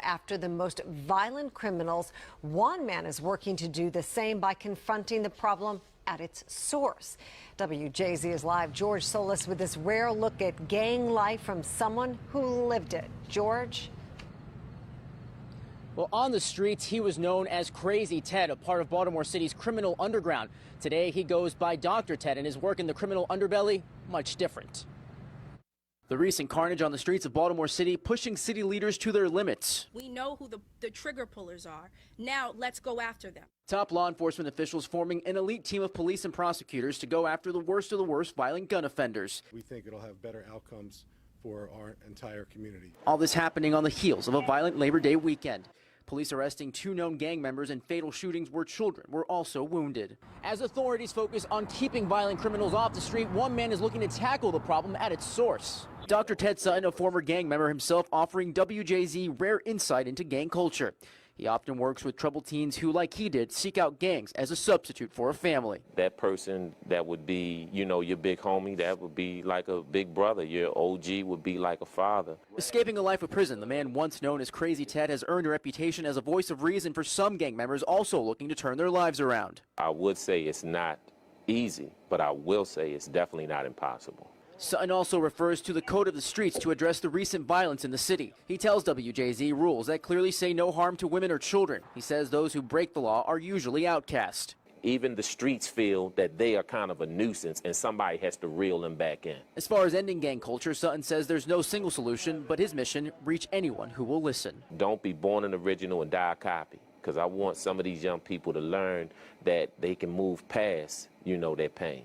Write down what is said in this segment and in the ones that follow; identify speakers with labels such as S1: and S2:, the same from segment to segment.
S1: after the most violent criminals. One man is working to do the same by confronting the problem at its source. WJZ is live. George Solis with this rare look at gang life from someone who lived it. George?
S2: Well, on the streets, he was known as Crazy Ted, a part of Baltimore City's criminal underground. Today, he goes by Dr. Ted, and his work in the criminal underbelly, much different. The recent carnage on the streets of Baltimore City pushing city leaders to their limits.
S3: We know who the trigger pullers are. Now let's go after them.
S2: Top law enforcement officials forming an elite team of police and prosecutors to go after the worst of the worst violent gun offenders.
S4: We think it'll have better outcomes for our entire community.
S2: All this happening on the heels of a violent Labor Day weekend. Police arresting 2 known gang members in fatal shootings where children were also wounded. As authorities focus on keeping violent criminals off the street, one man is looking to tackle the problem at its source. Dr. Ted Sutton, a former gang member himself, offering WJZ rare insight into gang culture. He often works with troubled teens who, like he did, seek out gangs as a substitute for a family.
S5: That person that would be, you know, your big homie, that would be like a big brother. Your OG would be like a father.
S2: Escaping a life of prison, the man once known as Crazy Ted has earned a reputation as a voice of reason for some gang members also looking to turn their lives around.
S5: I would say it's not easy, but I will say it's definitely not impossible.
S2: Sutton also refers to the code of the streets to address the recent violence in the city. He tells WJZ rules that clearly say no harm to women or children. He says those who break the law are usually outcast.
S5: Even the streets feel that they are kind of a nuisance and somebody has to reel them back in.
S2: As far as ending gang culture, Sutton says there's no single solution, but his mission, reach anyone who will listen.
S5: Don't be born an original and die a copy, because I want some of these young people to learn that they can move past, you know, their pain.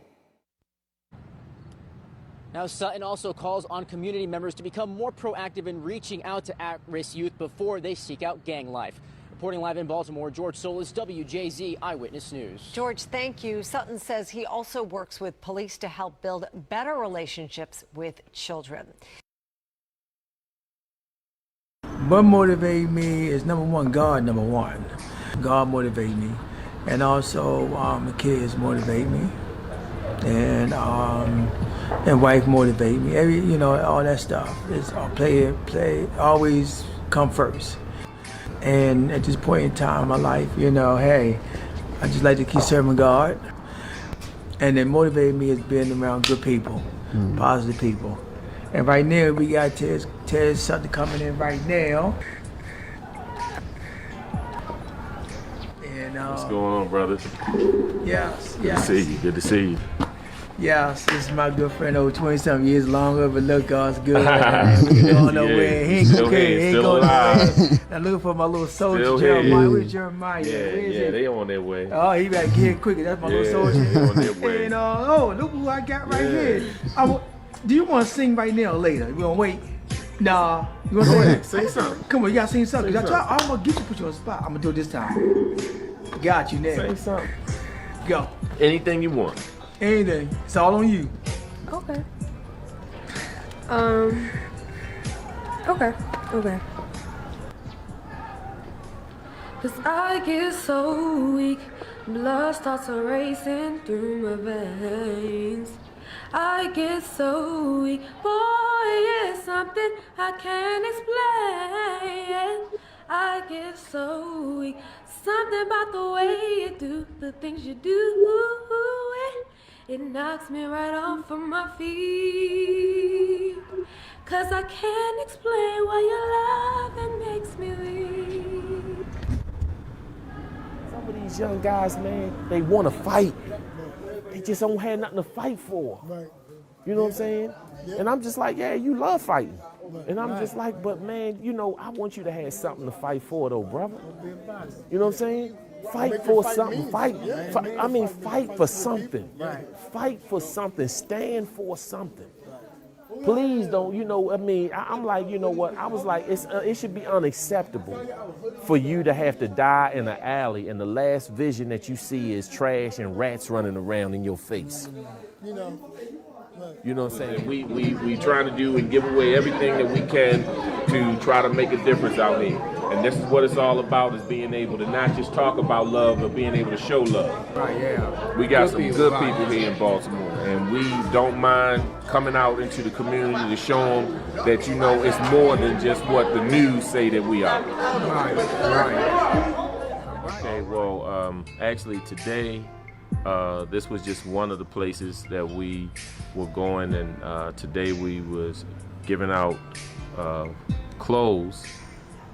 S2: Now, Sutton also calls on community members to become more proactive in reaching out to at-risk youth before they seek out gang life. Reporting live in Baltimore, George Solis, WJZ Eyewitness News.
S1: George, thank you. Sutton says he also works with police to help build better relationships with children.
S6: What motivates me is number one, God, God motivates me. And also the kids motivate me. And wife motivate me. All that stuff is play always come first. And at this point in time in my life, hey, I just like to keep serving God. And it motivated me is being around good people, positive people. And right now we got Ted Sutton coming in right now. And
S7: what's going on, brothers?
S6: Yes.
S7: Good to see you. Good to see you.
S6: Yes, this is my good friend over 20-something years longer, but look, God's good. We ain't going nowhere. He ain't going nowhere. I'm looking for my little soldier, Jeremiah. Where's Jeremiah?
S7: Yeah, they on their way.
S6: Oh, he back here quicker. That's my little soldier.
S7: They on their way.
S6: And look who I got right here. Do you want to sing right now or later? You want to wait? Nah. You want to
S7: sing something?
S6: Come on, you got to sing something. I'm going to get you, put you on the spot. I'm going to do it this time. Got you now.
S7: Sing something.
S6: Go.
S7: Anything you want.
S6: Anything. It's all on you.
S8: Okay. Okay. Cause I get so weak, blood starts racing through my veins. I get so weak, boy, it's something I can't explain. I get so weak, something about the way you do the things you do. It knocks me right off of my feet. Cause I can't explain why your love makes me weak.
S5: Some of these young guys, man, they want to fight. They just don't have nothing to fight for.
S9: Right.
S5: You know what I'm saying?
S9: Yeah.
S5: And I'm just like, yeah, you love fighting. And I'm just like, but man, I want you to have something to fight for though, brother. You know what I'm saying? Fight for something. Fight for something.
S9: Right.
S5: Fight for something. Stand for something. Please don't, I'm like, you know what? I was like, it should be unacceptable for you to have to die in an alley and the last vision that you see is trash and rats running around in your face. You know what I'm saying?
S7: We trying to do and give away everything that we can to try to make a difference out here. And this is what it's all about, is being able to not just talk about love, but being able to show love.
S6: Right, yeah.
S7: We got some good people here in Baltimore, and we don't mind coming out into the community to show them that, you know, it's more than just what the news say that we are.
S6: Right.
S7: Okay, well, actually today, this was just one of the places that we were going, and today we was giving out clothes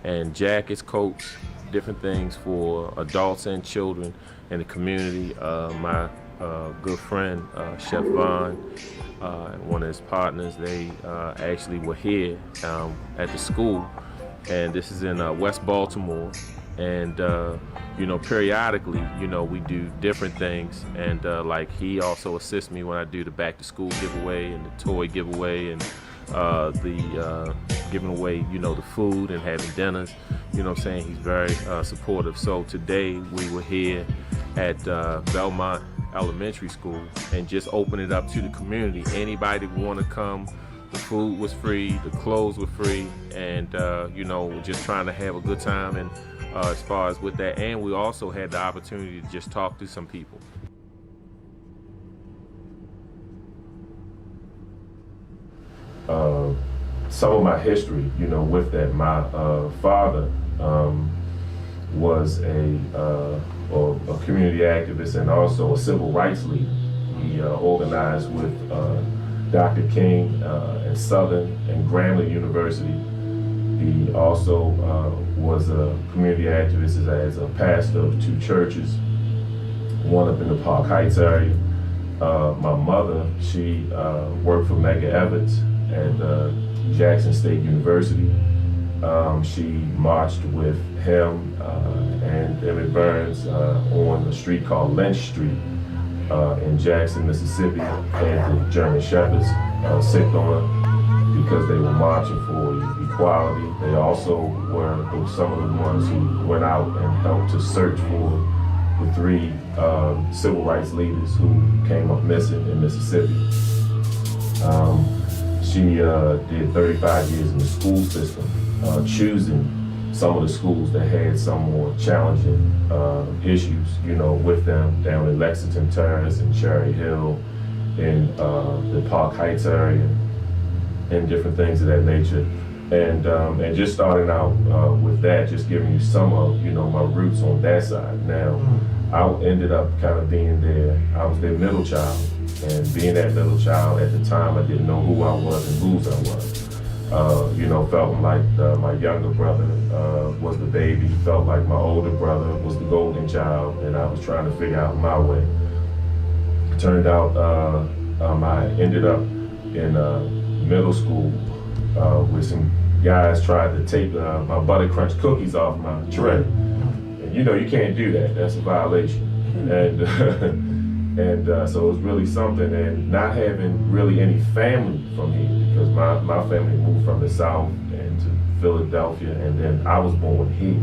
S7: and jackets, coats, different things for adults and children in the community. My good friend, Chef Vaughn, and one of his partners, they actually were here at the school, and this is in West Baltimore. And you know, periodically, you know, we do different things, and like he also assists me when I do the back to school giveaway and the toy giveaway and the giving away, you know, the food and having dinners. You know what I'm saying? He's very supportive. So today we were here at Belmont Elementary School and just open it up to the community. Anybody that want to come, the food was free, the clothes were free, and you know, we're just trying to have a good time. And as far as with that, and we also had the opportunity to just talk to some people. Some of my history, you know, with that, my father was a community activist and also a civil rights leader. He organized with Dr. King at Sutton and Grambling University. He also was a community activist as a pastor of 2 churches, one up in the Park Heights area. My mother, she worked for Medgar Evers at Jackson State University. She marched with him and Emmett Burns on a street called Lynch Street in Jackson, Mississippi, and the German Shepherds sicked on her because they were marching for equality. They also were some of the ones who went out and helped to search for the 3 civil rights leaders who came up missing in Mississippi. She did 35 years in the school system, choosing some of the schools that had some more challenging issues, you know, with them down in Lexington Terrace and Cherry Hill, in the Park Heights area, and different things of that nature. And just starting out with that, just giving you some of, you know, my roots on that side. Now, I ended up kind of being I was their middle child. And being that middle child at the time, I didn't know who I was and whose I was. You know, felt like my younger brother was the baby, felt like my older brother was the golden child, and I was trying to figure out my way. Turned out I ended up in middle school where some guys tried to take my Butter Crunch cookies off my tray. And you know, you can't do that, that's a violation. And so it was really something, and not having really any family from here, because my family moved from the South and to Philadelphia, and then I was born here,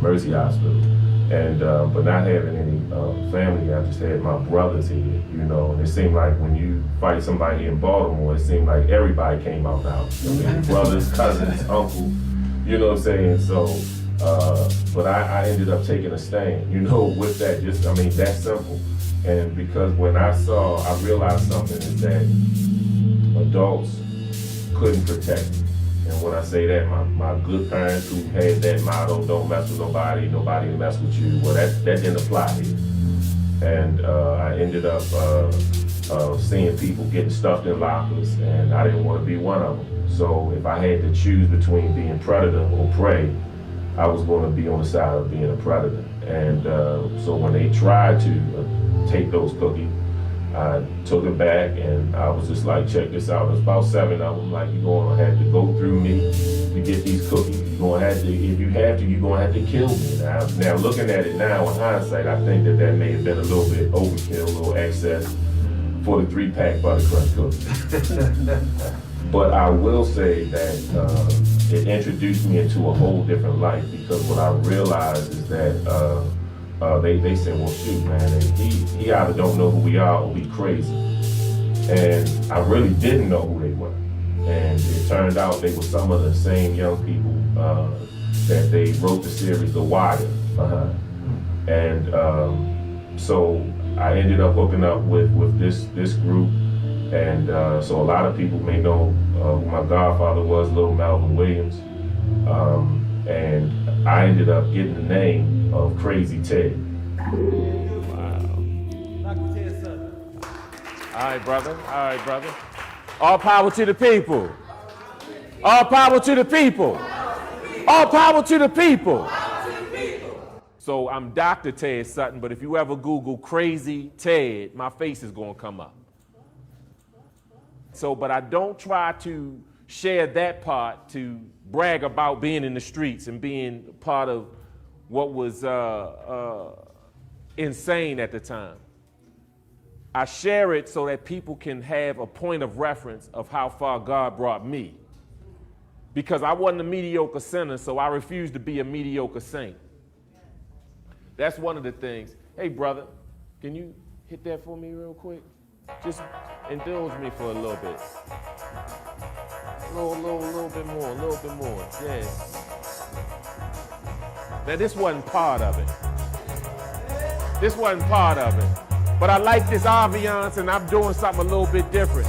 S7: Mercy Hospital. And but not having any family, I just had my brothers here, you know, and it seemed like when you fight somebody in Baltimore, it seemed like everybody came out the house. I mean, brothers, cousins, uncle, you know what I'm saying? So, but I ended up taking a stand, you know, with that, just, I mean, that simple. And because when I realized something is that adults couldn't protect me. And when I say that, my good parents who had that motto, don't mess with nobody will mess with you, well, that didn't apply here. And I ended up seeing people getting stuffed in lockers, and I didn't want to be one of them. So if I had to choose between being predator or prey, I was going to be on the side of being a predator. And so when they tried to take those cookies, I took it back, and I was just like, check this out. There's about 7 of them. Like, you're going to have to go through me to get these cookies. You're going to have to, if you have to, you're going to have to kill me. Now looking at it now in hindsight, I think that may have been a little bit overkill, a little excess for the 3-pack Butter Crunch cookies. But I will say that it introduced me into a whole different life, because what I realized is that they said, well, shoot, man, he either don't know who we are or we crazy. And I really didn't know who they were. And it turned out they were some of the same young people that they wrote the series The Wire behind. And so I ended up hooking up with this group. And so a lot of people may know who my godfather was, Little Melvin Williams. And I ended up getting the name of Crazy Ted.
S5: Wow. Dr. Ted Sutton. All right, brother. All right, brother. All power to the people. All power to the people. All power to the people. So I'm Dr. Ted Sutton, but if you ever Google Crazy Ted, my face is going to come up. So, but I don't try to share that part to brag about being in the streets and being part of what was insane at the time. I share it so that people can have a point of reference of how far God brought me. Because I wasn't a mediocre sinner, so I refused to be a mediocre saint. That's one of the things. Hey, brother, can you hit that for me real quick? Just indulge me for a little bit. A little bit more, yeah. Now, this wasn't part of it. This wasn't part of it. But I like this ambiance, and I'm doing something a little bit different.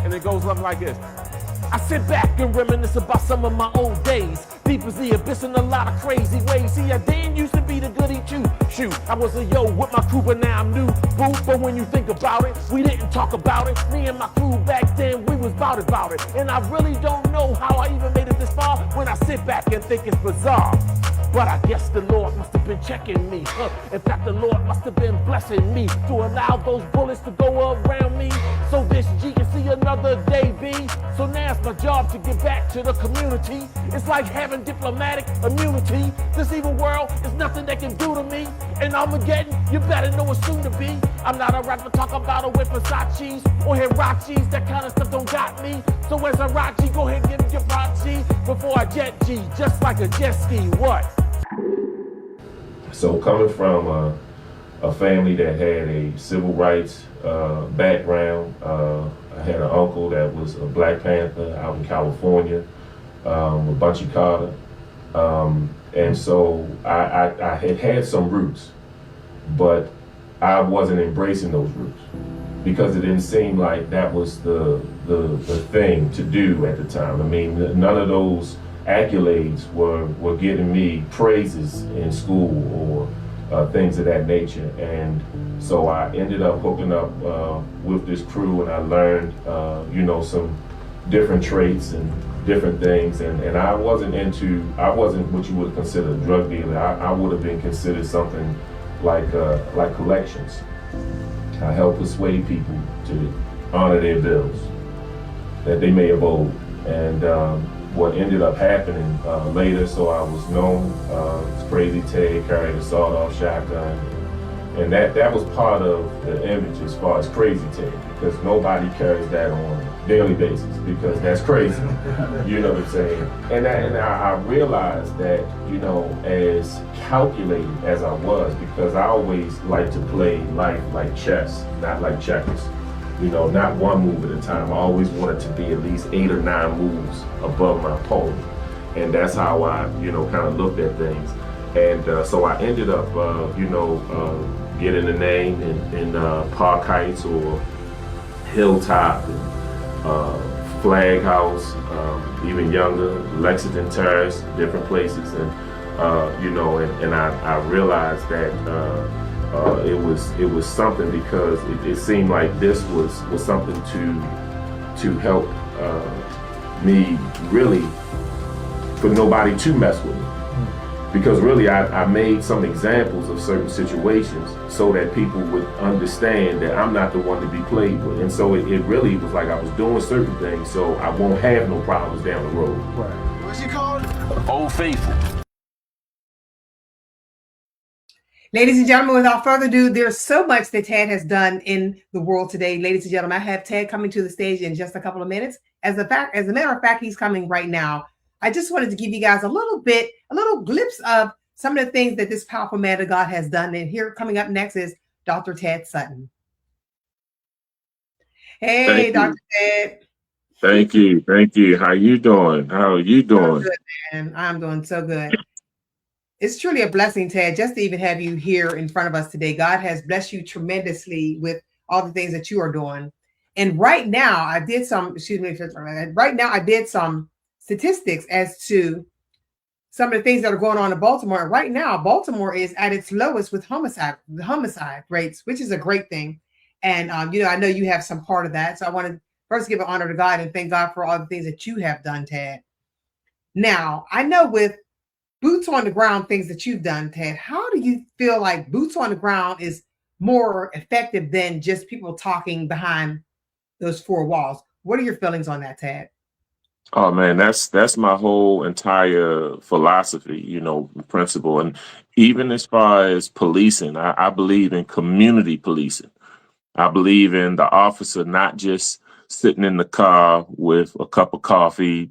S5: And it goes something like this. I sit back and reminisce about some of my old days. Deep as the abyss in a lot of crazy ways. See, I didn't used to be the goody two. Shoot, I was a yo with my crew, but now I'm new. Boo, but when you think about it, we didn't talk about it. Me and my crew back then, we was about it. And I really don't know how I even made it this far when I sit back and think it's bizarre. But I guess the Lord must have been checking me. In fact, the Lord must have been blessing me to allow those bullets to go around me. So this G can see another day, B. So now it's my job to get back to the community. It's like having diplomatic immunity. This evil world is nothing they can do to me. And Armageddon, you better know it's soon to be. I'm not a rapper, talk about it with Versace's or Hirachis. That kind of stuff don't got me. So as a rock G, go ahead and give me your prop G before I jet G, just like a jet ski. What?
S7: So coming from a family that had a civil rights background, I had an uncle that was a Black Panther out in California, with Bunchy Carter. And so I had some roots, but I wasn't embracing those roots because it didn't seem like that was the thing to do at the time. I mean, none of those accolades were getting me praises in school or things of that nature. And so I ended up hooking up with this crew, and I learned, some different traits and different things. And I wasn't what you would consider a drug dealer. I would have been considered something like collections. I helped persuade people to honor their bills that they may have owed. And what ended up happening later, so I was known as Crazy Ted, carried a sawed-off shotgun, and that was part of the image as far as Crazy Ted, because nobody carries that on a daily basis, because that's crazy. You know what I'm saying? And I realized that, as calculated as I was, because I always like to play life like chess, not like checkers. Not one move at a time. I always wanted to be at least 8 or 9 moves above my opponent. And that's how I, kind of looked at things. And so I ended up, getting a name in Park Heights or Hilltop and Flag House, even younger, Lexington Terrace, different places. And, I realized that it was something, because it seemed like this was something to help me, really, for nobody to mess with me. Because really I made some examples of certain situations so that people would understand that I'm not the one to be played with. And so it really was like I was doing certain things so I won't have no problems down the road.
S9: Right. What's he called?
S5: Old Faithful.
S9: Ladies and gentlemen, without further ado, there's so much that Ted has done in the world today. Ladies and gentlemen, I have Ted coming to the stage in just a couple of minutes. As a matter of fact, he's coming right now. I just wanted to give you guys a little glimpse of some of the things that this powerful man of God has done. And here coming up next is Dr. Ted Sutton. Hey, Dr. Ted.
S7: Thank you. Thank you. How you doing? How are you
S9: I'm
S7: doing?
S9: good, man. I'm doing so good. It's truly a blessing, Ted, just to even have you here in front of us today. God has blessed you tremendously with all the things that you are doing. And right now, I did some, right now I did some statistics as to some of the things that are going on in Baltimore. And right now, Baltimore is at its lowest with homicide rates, which is a great thing. And I know you have some part of that. So I want to first give an honor to God and thank God for all the things that you have done, Ted. Now, I know with boots on the ground things that you've done, Ted, how do you feel like boots on the ground is more effective than just people talking behind those four walls? What are your feelings on that, Ted?
S7: Oh man, that's my whole entire philosophy, principle. And even as far as policing, I believe in community policing. I believe in the officer not just sitting in the car with a cup of coffee,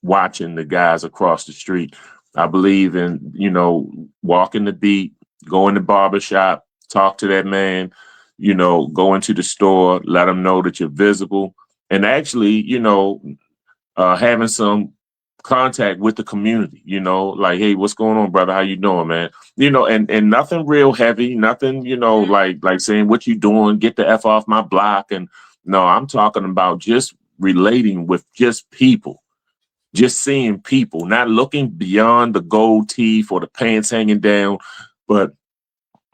S7: watching the guys across the street. I believe in, walking the beat, go in the barber shop, talk to that man, go into the store, let them know that you're visible. And actually, having some contact with the community, like, hey, what's going on, brother? How you doing, man? And nothing real heavy, nothing, like saying what you doing, get the F off my block. And no, I'm talking about just relating with just people, just seeing people, not looking beyond the gold teeth or the pants hanging down, but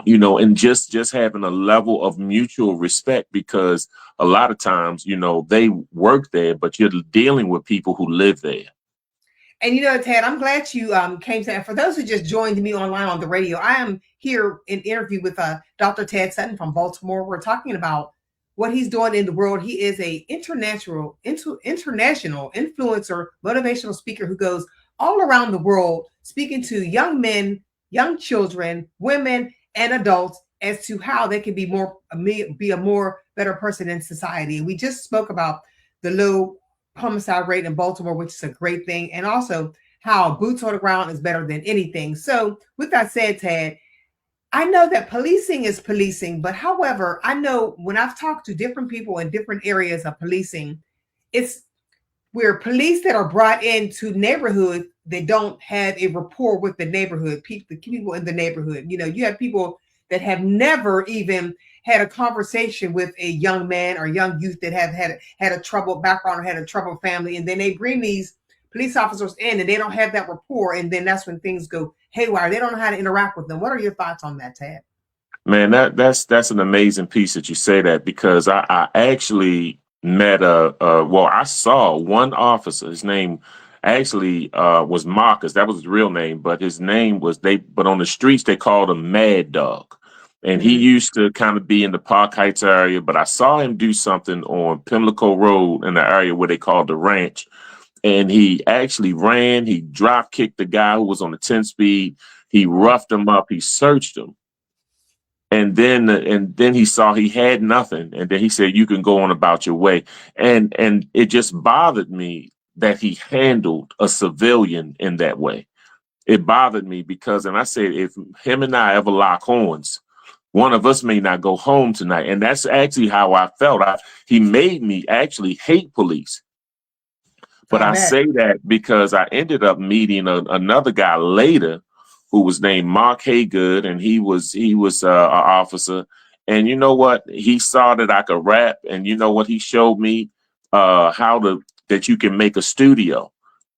S7: and just having a level of mutual respect, because a lot of times, they work there, but you're dealing with people who live there.
S9: And Ted, I'm glad you came to. For those who just joined me online on the radio, I am here in interview with Dr. Ted Sutton from Baltimore. We're talking about what he's doing in the world. He is a international influencer, motivational speaker who goes all around the world speaking to young men, young children, women, and adults as to how they can be a more better person in society. And we just spoke about the low homicide rate in Baltimore, which is a great thing, and also how boots on the ground is better than anything. So with that said, Ted, I know that policing is policing, but however, I know when I've talked to different people in different areas of policing, it's where police that are brought into neighborhoods, they don't have a rapport with the neighborhood, the people in the neighborhood. You have people that have never even had a conversation with a young man or young youth that have had a troubled background or had a troubled family, and then they bring these police officers in and they don't have that rapport, and then that's when things go haywire. They don't know how to interact with them. What are your thoughts on that, Ted?
S7: Man, that's an amazing piece that you say that, because I actually met I saw one officer. His name actually was Marcus. That was his real name, but his name was but on the streets they called him Mad Dog. And he used to kind of be in the Park Heights area, but I saw him do something on Pimlico Road in the area where they called the Ranch. And he actually ran, he drop kicked the guy who was on the 10-speed. He roughed him up, he searched him. And then he saw he had nothing. And then he said, you can go on about your way. And it just bothered me that he handled a civilian in that way. It bothered me because, and I said, if him and I ever lock horns, one of us may not go home tonight. And that's actually how I felt. He made me actually hate police. But I say that because I ended up meeting another guy later who was named Mark Haygood, and he was an officer. And you know what? He saw that I could rap, and you know what? He showed me that you can make a studio.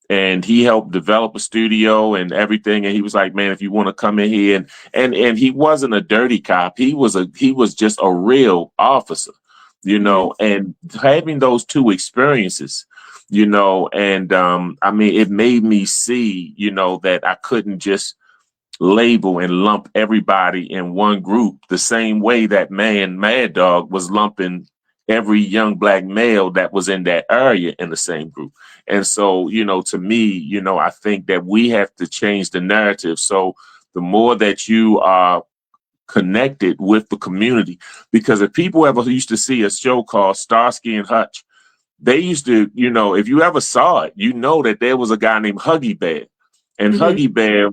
S7: And he helped develop a studio and everything. And he was like, man, if you want to come in here, and he wasn't a dirty cop. He was just a real officer, and having those two experiences, and it made me see, that I couldn't just label and lump everybody in one group the same way that Mad Dog was lumping every young black male that was in that area in the same group. And so, to me, I think that we have to change the narrative. So the more that you are connected with the community, because if people ever used to see a show called Starsky and Hutch, they used to, if you ever saw it, that there was a guy named Huggy Bear, and Huggy Bear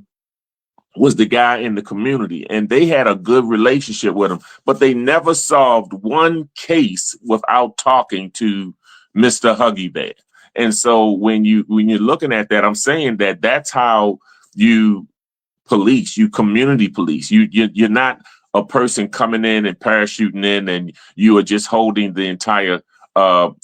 S7: was the guy in the community, and they had a good relationship with him, but they never solved one case without talking to Mr. Huggy Bear. And so when you're looking at that, I'm saying that that's how you police, you community police. You're not a person coming in and parachuting in and you are just holding the entire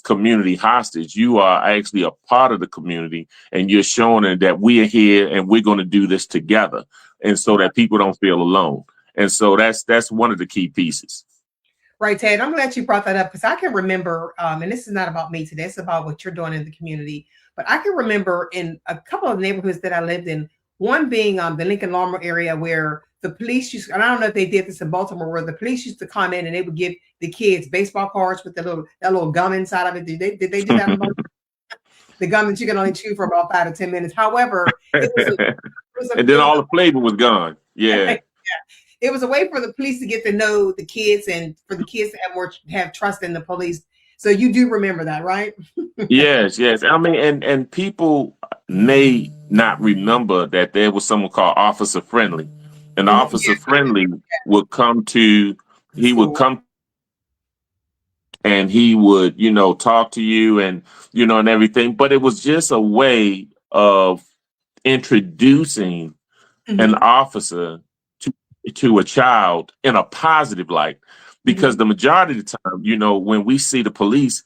S7: community hostage. You are actually a part of the community, and you're showing them that we are here and we're going to do this together, and so that people don't feel alone. And so that's one of the key pieces.
S9: Right, Ted. I'm glad you brought that up because I can remember, and this is not about me today, it's about what you're doing in the community. But I can remember in a couple of neighborhoods that I lived in, one being the Lincoln Lawmer area, where the police used, and I don't know if they did this in Baltimore, where the police used to come in and they would give the kids baseball cards with that little gum inside of it. Did they do that in Baltimore? The gum that you can only chew for about 5 to 10 minutes. However,
S7: and then all the flavor was gone. Yeah.
S9: It was a way for the police to get to know the kids and for the kids to have trust in the police. So you do remember that, right?
S7: Yes. I mean, and people may not remember that there was someone called Officer Friendly. And Officer Friendly would come to, he would come and he would, talk to you and, and everything. But it was just a way of introducing an officer to a child in a positive light, because the majority of the time, when we see the police,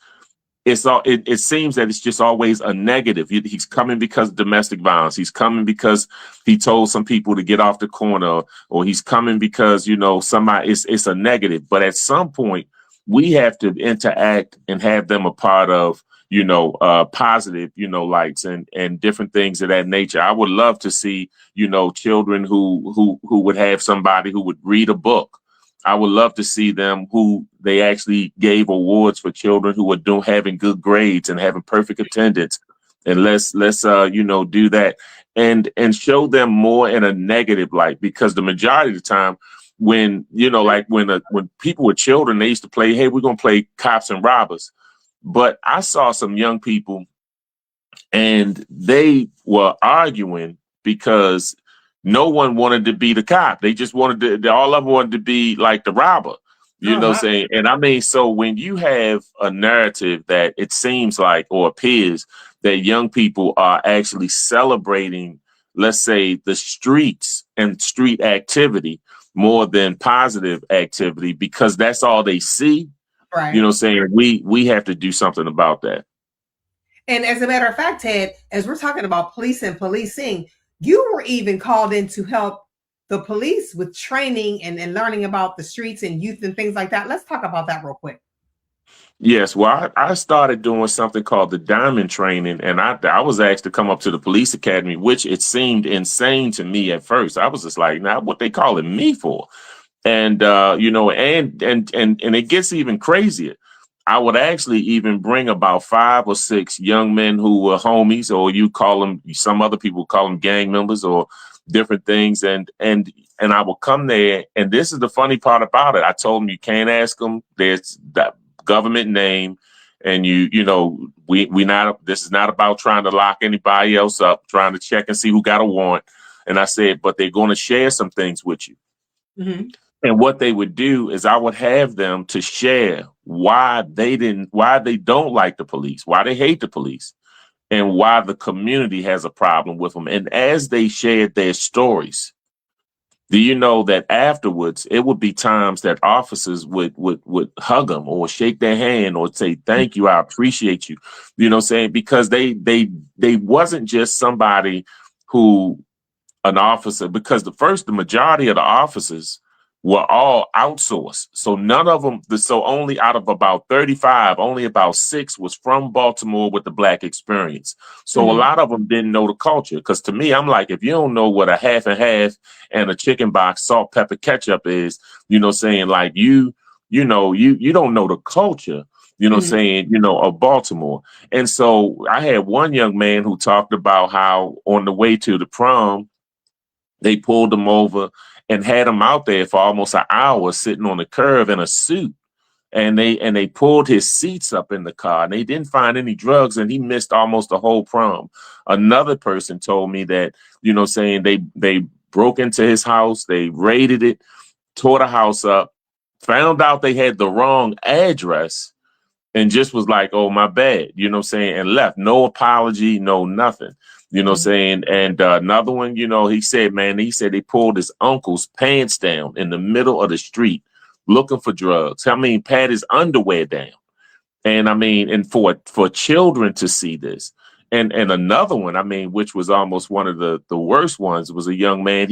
S7: it seems that it's just always a negative. He's coming because of domestic violence. He's coming because he told some people to get off the corner, or he's coming because, somebody, it's a negative. But at some point we have to interact and have them a part of, positive, lights and different things of that nature. I would love to see, children who would have somebody who would read a book. I would love to see them who they actually gave awards for children who were having good grades and having perfect attendance. And let's do that and show them more in a negative light, because the majority of the time when, when people were children, they used to play, hey, we're going to play cops and robbers. But I saw some young people and they were arguing because no one wanted to be the cop. They just wanted to, all of them wanted to be like the robber, you know what I'm saying? And I mean, so when you have a narrative that it seems like, or appears that young people are actually celebrating, let's say, the streets and street activity more than positive activity, because that's all they see. Right. You know what I'm saying? We have to do something about that.
S9: And as a matter of fact, Ted, as we're talking about police and policing, you were even called in to help the police with training and learning about the streets and youth and things like that. Let's talk about that real quick.
S7: Yes, well, I started doing something called the Diamond Training, and I was asked to come up to the police academy, which it seemed insane to me at first. I was just like, now what they calling me for? And, and it gets even crazier. I would actually even bring about 5 or 6 young men who were homies, or you call them, some other people call them gang members or different things. And I will come there. And this is the funny part about it. I told them, you can't ask them. There's that government name. And this is not about trying to lock anybody else up, trying to check and see who got a warrant. And I said, but they're going to share some things with you. Mm-hmm. And what they would do is I would have them to share why they don't like the police, why they hate the police, and why the community has a problem with them. And as they shared their stories, do you know that afterwards it would be times that officers would hug them or shake their hand or say, thank you, I appreciate you. You know what I'm saying? Because they wasn't just somebody an officer, because the majority of the officers were all outsourced. So none of them, so only out of about 35, only about 6 was from Baltimore with the Black experience. So a lot of them didn't know the culture. Because to me, I'm like, if you don't know what a half and half and a chicken box salt, pepper, ketchup is, saying, like you don't know the culture, saying, of Baltimore. And so I had one young man who talked about how on the way to the prom, they pulled him over and had him out there for almost an hour sitting on the curb in a suit. And they pulled his seats up in the car and they didn't find any drugs, and he missed almost the whole prom. Another person told me that, saying they broke into his house, they raided it, tore the house up, found out they had the wrong address, and just was like, oh, my bad, you know what I'm saying, and left. No apology, no nothing, you know what I'm saying. And another one, you know, he said they pulled his uncle's pants down in the middle of the street looking for drugs. I mean, pat his underwear down. And I mean, and for children to see this. And another one, I mean, which was almost one of the worst ones, was a young man.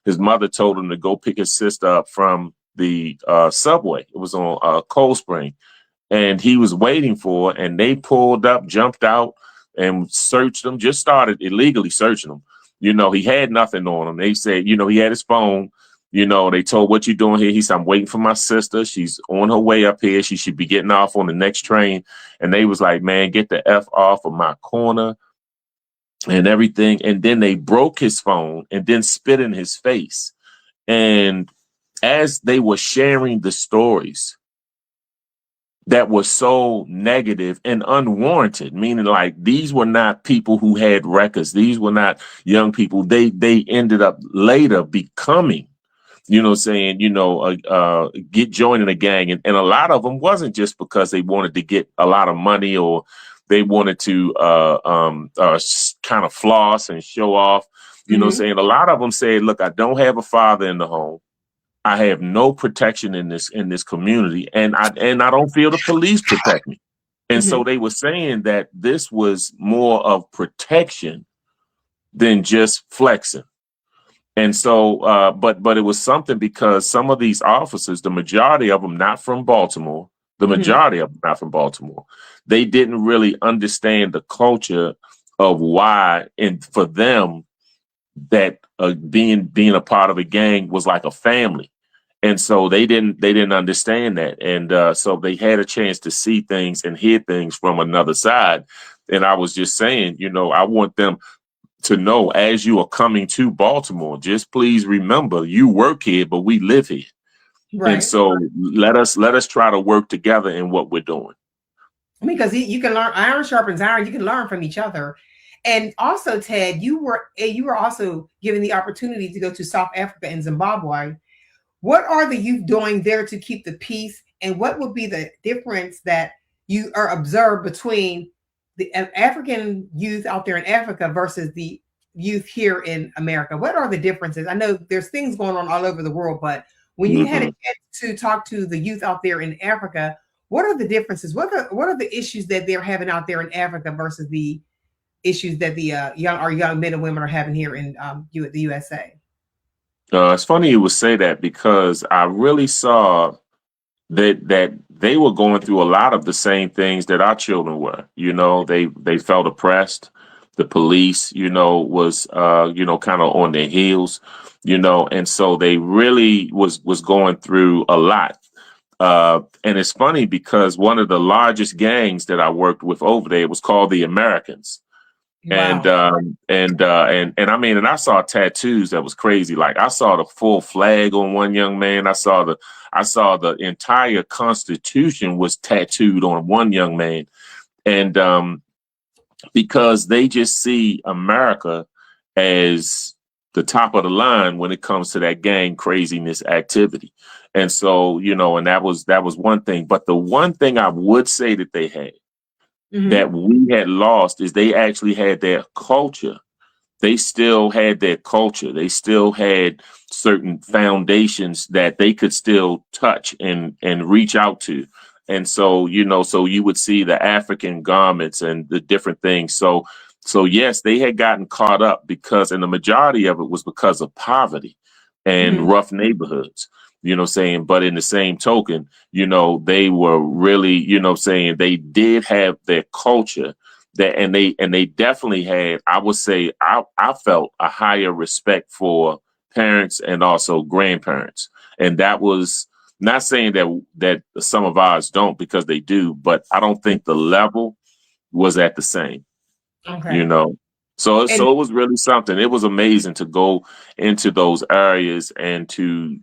S7: His mother told him to go pick his sister up from the subway. It was on Cold Spring. And he was waiting for her, and they pulled up, jumped out, and searched him, just started illegally searching him. You know, he had nothing on him. They said, you know, he had his phone. You know, they told, what you doing here? He said, I'm waiting for my sister. She's on her way up here. She should be getting off on the next train. And they was like, man, get the F off of my corner and everything. And then they broke his phone and then spit in his face. And as they were sharing the stories that were so negative and unwarranted, meaning like these were not people who had records. These were not young people. They ended up later becoming, you know, saying, you know, joining a gang. And a lot of them wasn't just because they wanted to get a lot of money or they wanted to kind of floss and show off, you know, saying a lot of them said, look, I don't have a father in the home. I have no protection in this community, and I don't feel the police protect me. And so they were saying that this was more of protection than just flexing. And so, but it was something because some of these officers, the majority of them not from Baltimore, they didn't really understand the culture of why, and for them, that being a part of a gang was like a family. And so they didn't understand that. And so they had a chance to see things and hear things from another side. And I was just saying, you know, I want them to know, as you are coming to Baltimore, just please remember you work here, but we live here. Right. And so let us try to work together in what we're doing.
S9: Because you can learn, iron sharpens iron. You can learn from each other. And also, Ted, you were also given the opportunity to go to South Africa and Zimbabwe. What are the youth doing there to keep the peace? And what would be the difference that you are observed between the African youth out there in Africa versus the youth here in America? What are the differences? I know there's things going on all over the world, but when you had a chance to talk to the youth out there in Africa, what are the differences? What are the issues that they're having out there in Africa versus the issues that the young men and women are having here in the USA?
S7: It's funny you would say that, because I really saw that they were going through a lot of the same things that our children were. You know, they felt oppressed. The police, you know, was you know, kind of on their heels, you know, and so they really was going through a lot. And it's funny because one of the largest gangs that I worked with over there was called the Americans. Wow. And I mean, and I saw tattoos that was crazy. Like I saw the full flag on one young man. I saw the entire Constitution was tattooed on one young man. And because they just see America as the top of the line when it comes to that gang craziness activity. And so, you know, and that was one thing. But the one thing I would say that they had that we had lost is they actually had their culture. They still had their culture. They still had certain foundations that they could still touch and reach out to. And so, you know, so you would see the African garments and the different things. So yes, they had gotten caught up because, and the majority of it was because of poverty and rough neighborhoods. You know, saying, but in the same token, you know, they were really, you know, saying they did have their culture that, and they definitely had, I would say, I felt a higher respect for parents and also grandparents. And that was not saying that some of ours don't, because they do, but I don't think the level was at the same, you know. So it was really something. It was amazing to go into those areas and to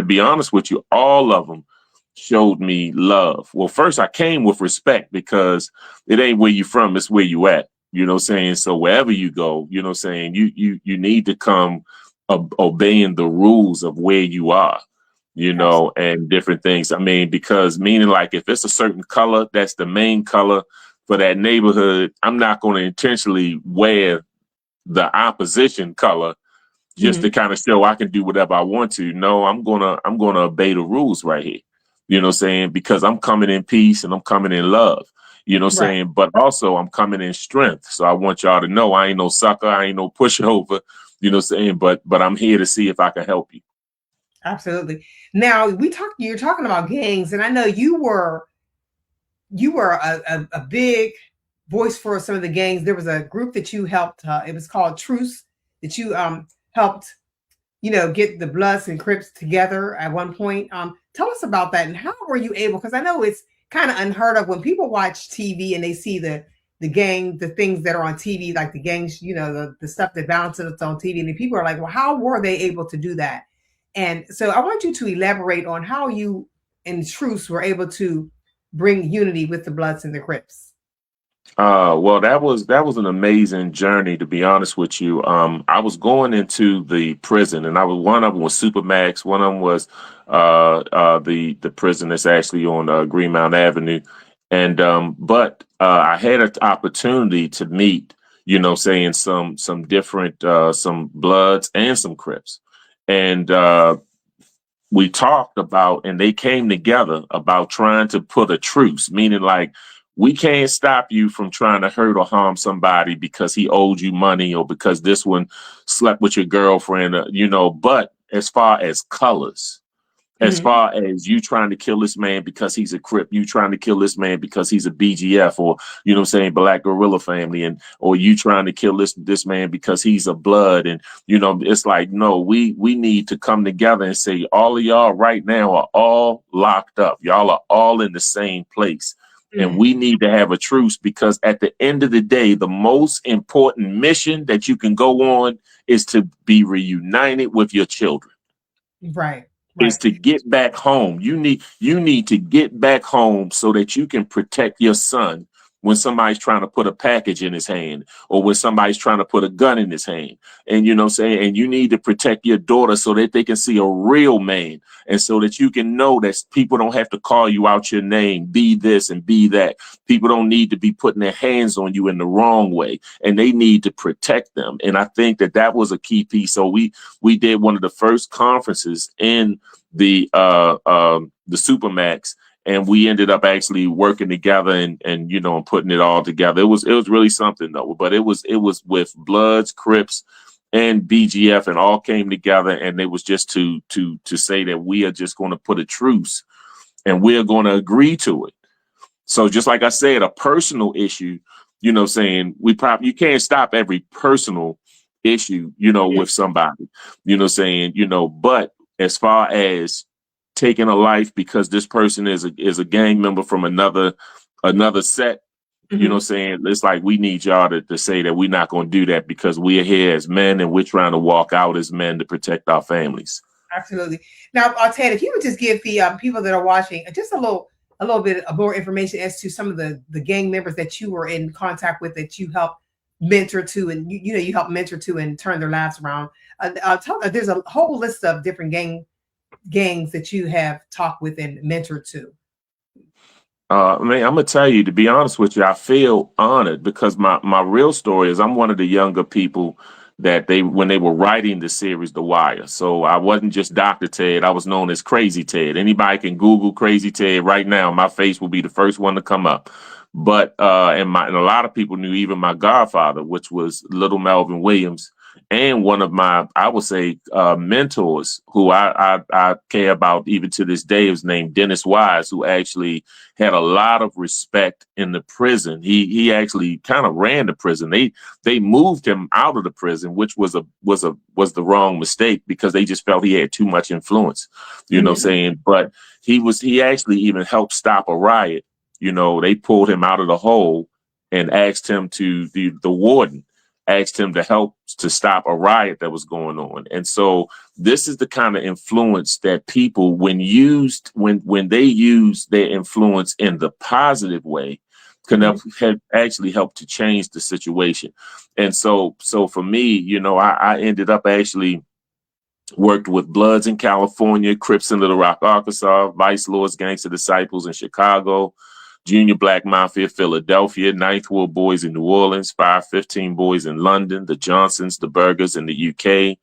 S7: be honest with you, all of them showed me love. Well, first I came with respect because it ain't where you from, it's where you at. You know what I'm saying? So wherever you go, you know what I'm saying, you need to come obeying the rules of where you are. you know, and different things. I mean, because meaning like if it's a certain color, that's the main color for that neighborhood, I'm not going to intentionally wear the opposition color just to kind of show I can do whatever I want to. No, I'm gonna obey the rules right here. You know what I'm saying? Because I'm coming in peace and I'm coming in love. You know what I'm saying? But also I'm coming in strength. So I want y'all to know I ain't no sucker, I ain't no pushover, you know what I'm saying? But I'm here to see if I can help you.
S9: Absolutely. Now you're talking about gangs, and I know you were a big voice for some of the gangs. There was a group that you helped. It was called Truce, that you helped, get the Bloods and Crips together at one point. Tell us about that and how were you able? Because I know it's kind of unheard of when people watch TV and they see the things that are on TV, like the gangs, the stuff that bounces on TV, and the people are like, well, how were they able to do that? And so I want you to elaborate on how you and Truce were able to bring unity with the Bloods and the Crips.
S7: Well, that was an amazing journey, to be honest with you. I was going into the prison, and one of them was Supermax, one of them was the prison that's actually on Greenmount Avenue, and but I had an opportunity to meet, saying some different some Bloods and some Crips, and we talked about, and they came together about trying to put a truce, meaning like, we can't stop you from trying to hurt or harm somebody because he owed you money or because this one slept with your girlfriend, but as far as colors, as far as you trying to kill this man because he's a Crip, you trying to kill this man because he's a BGF or, Black Guerrilla Family, or you trying to kill this man because he's a Blood. And, it's like, no, we need to come together and say, all of y'all right now are all locked up. Y'all are all in the same place. And we need to have a truce, because at the end of the day, the most important mission that you can go on is to be reunited with your children.
S9: Right.
S7: Is to get back home. You need to get back home so that you can protect your son when somebody's trying to put a package in his hand or when somebody's trying to put a gun in his hand. And and you need to protect your daughter so that they can see a real man, and so that you can know that people don't have to call you out your name, be this and be that. People don't need to be putting their hands on you in the wrong way, and they need to protect them. And I think that was a key piece. So we did one of the first conferences in the Supermax, and we ended up actually working together and putting it all together. It was really something though, but it was with Bloods, Crips, and BGF, and all came together, and it was just to say that we are just going to put a truce and we're going to agree to it. So just like I said, a personal issue, saying you can't stop every personal issue, with somebody, but as far as taking a life because this person is a gang member from another set, it's like we need y'all to say that we're not going to do that, because we are here as men and we're trying to walk out as men to protect our families.
S9: Absolutely. Now, Ted, if you would just give the people that are watching just a little bit of more information as to some of the gang members that you were in contact with, that you helped mentor to, and you helped mentor to and turn their lives around. There's a whole list of different gangs that you have talked with and mentored to.
S7: I'm gonna tell you, to be honest with you, I feel honored, because my real story is I'm one of the younger people that when they were writing the series The Wire. So I wasn't just Dr. Ted, I was known as Crazy Ted. Anybody can Google Crazy Ted right now, my face will be the first one to come up. But and a lot of people knew even my godfather, which was Little Melvin Williams, and one of my, I would say, mentors who I care about even to this day, is named Dennis Wise, who actually had a lot of respect in the prison. He actually kind of ran the prison. They moved him out of the prison, which was the wrong mistake, because they just felt he had too much influence, you know what I'm saying? But he actually even helped stop a riot. They pulled him out of the hole and asked him the warden asked him to help to stop a riot that was going on. And so this is the kind of influence that people, when they use their influence in the positive way, can actually help to change the situation. And so for me, I ended up actually Worked with Bloods in California, Crips in Little Rock, Arkansas, Vice Lords, Gangster Disciples in Chicago, Junior Black Mafia, Philadelphia, Ninth Ward Boys in New Orleans, 515 Boys in London, the Johnsons, the Burgers in the UK,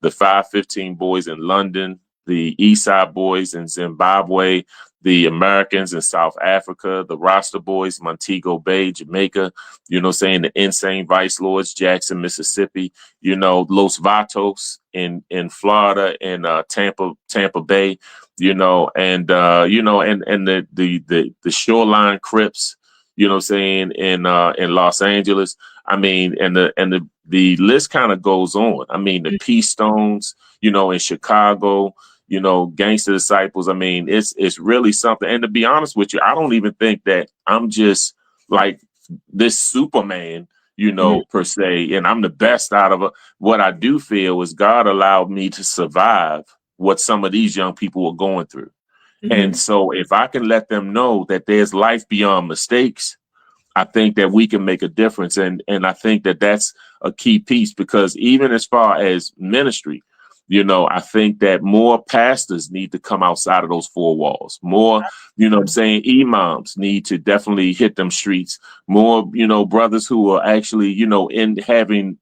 S7: the 515 Boys in London, the Eastside Boys in Zimbabwe, the Americans in South Africa, the Rasta Boys, Montego Bay, Jamaica, the Insane Vice Lords, Jackson, Mississippi, Los Vatos in Florida and Tampa Bay, and the Shoreline Crips, in Los Angeles. I mean, and the list kind of goes on. I mean, the Peace Stones, in Chicago, Gangster Disciples. I mean, it's really something. And to be honest with you, I don't even think that I'm just like this Superman, per se, and I'm the best out of it. What I do feel is God allowed me to survive what some of these young people were going through. And so if I can let them know that there's life beyond mistakes, I think that we can make a difference. And I think that that's a key piece, because even as far as ministry, I think that more pastors need to come outside of those four walls. More, imams need to definitely hit them streets. More, brothers who are actually, in having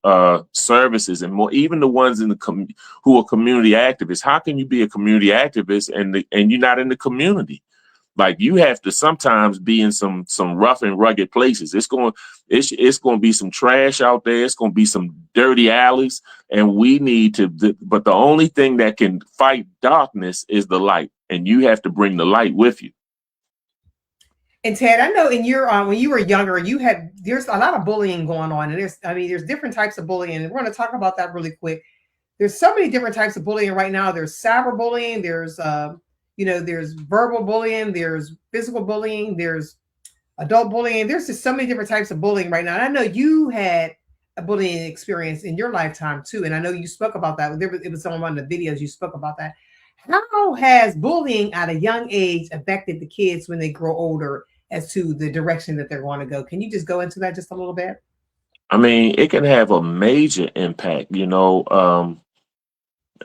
S7: services, and more, even the ones in the who are community activists. How can you be a community activist and you're not in the community? Like, you have to sometimes be in some rough and rugged places. It's going to be some trash out there. It's going to be some dirty alleys, and we need to. But the only thing that can fight darkness is the light, and you have to bring the light with you.
S9: And Ted, I know in your when you were younger, there's a lot of bullying going on, and there's different types of bullying, and we're going to talk about that really quick. There's so many different types of bullying right now. There's cyberbullying. There's there's verbal bullying, there's physical bullying, there's adult bullying. There's just so many different types of bullying right now. And I know you had a bullying experience in your lifetime too. And I know you spoke about that. It was on one of the videos you spoke about that. How has bullying at a young age affected the kids when they grow older as to the direction that they're going to go? Can you just go into that just a little bit?
S7: I mean, it can have a major impact,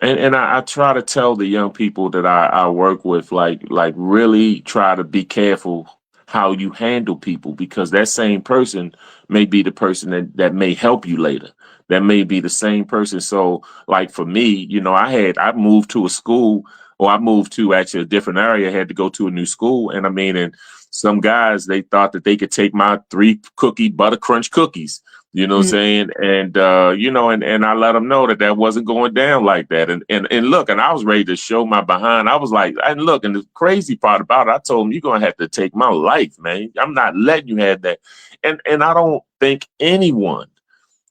S7: And I try to tell the young people that I work with, like really try to be careful how you handle people, because that same person may be the person that may help you later. That may be the same person. So like for me, I moved to a school, or I moved to actually a different area, had to go to a new school. And and some guys, they thought that they could take my 3 cookie butter crunch cookies. What I'm saying? And, and I let them know that wasn't going down like that. And look, and I was ready to show my behind. I was like, and look, and the crazy part about it, I told him, you're going to have to take my life, man. I'm not letting you have that. And I don't think anyone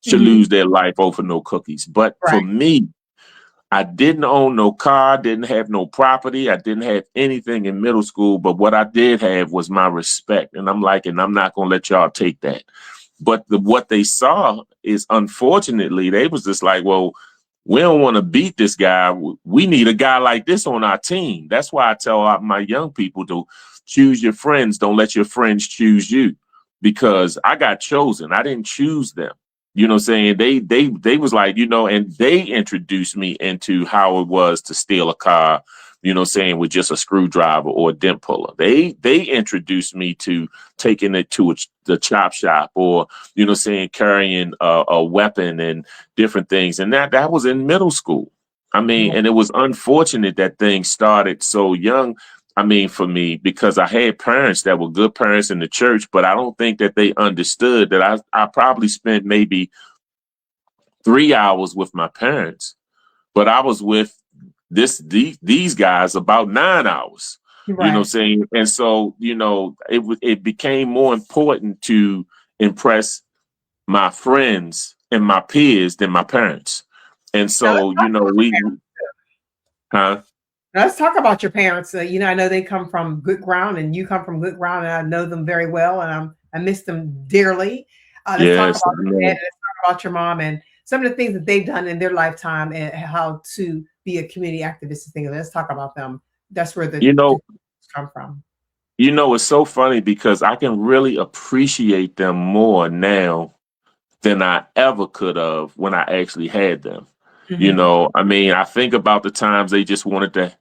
S7: should lose their life over no cookies. But for me, I didn't own no car, didn't have no property. I didn't have anything in middle school. But what I did have was my respect. And I'm not going to let y'all take that. But what they saw is, unfortunately, they was just like, well, we don't want to beat this guy. We need a guy like this on our team. That's why I tell my young people to choose your friends. Don't let your friends choose you, because I got chosen. I didn't choose them. They was like, and they introduced me into how it was to steal a car, with just a screwdriver or a dent puller. They introduced me to taking it to the chop shop, or, carrying a weapon and different things. And that was in middle school. And it was unfortunate that things started so young. For me, because I had parents that were good parents in the church, but I don't think that they understood that I probably spent maybe 3 hours with my parents, but I was with these guys about 9 hours.
S9: Right.
S7: And so, it became more important to impress my friends and my peers than my parents. And so,
S9: Let's talk about your parents. I know they come from good ground, and you come from good ground, and I know them very well, and I miss them dearly. Let's talk about your dad, and let's talk about your mom, and some of the things that they've done in their lifetime, and how to be a community activist and things. Let's talk about them. That's where the come from.
S7: It's so funny, because I can really appreciate them more now than I ever could have when I actually had them. You
S9: Mhm.
S7: know, I mean, I think about the times they just wanted to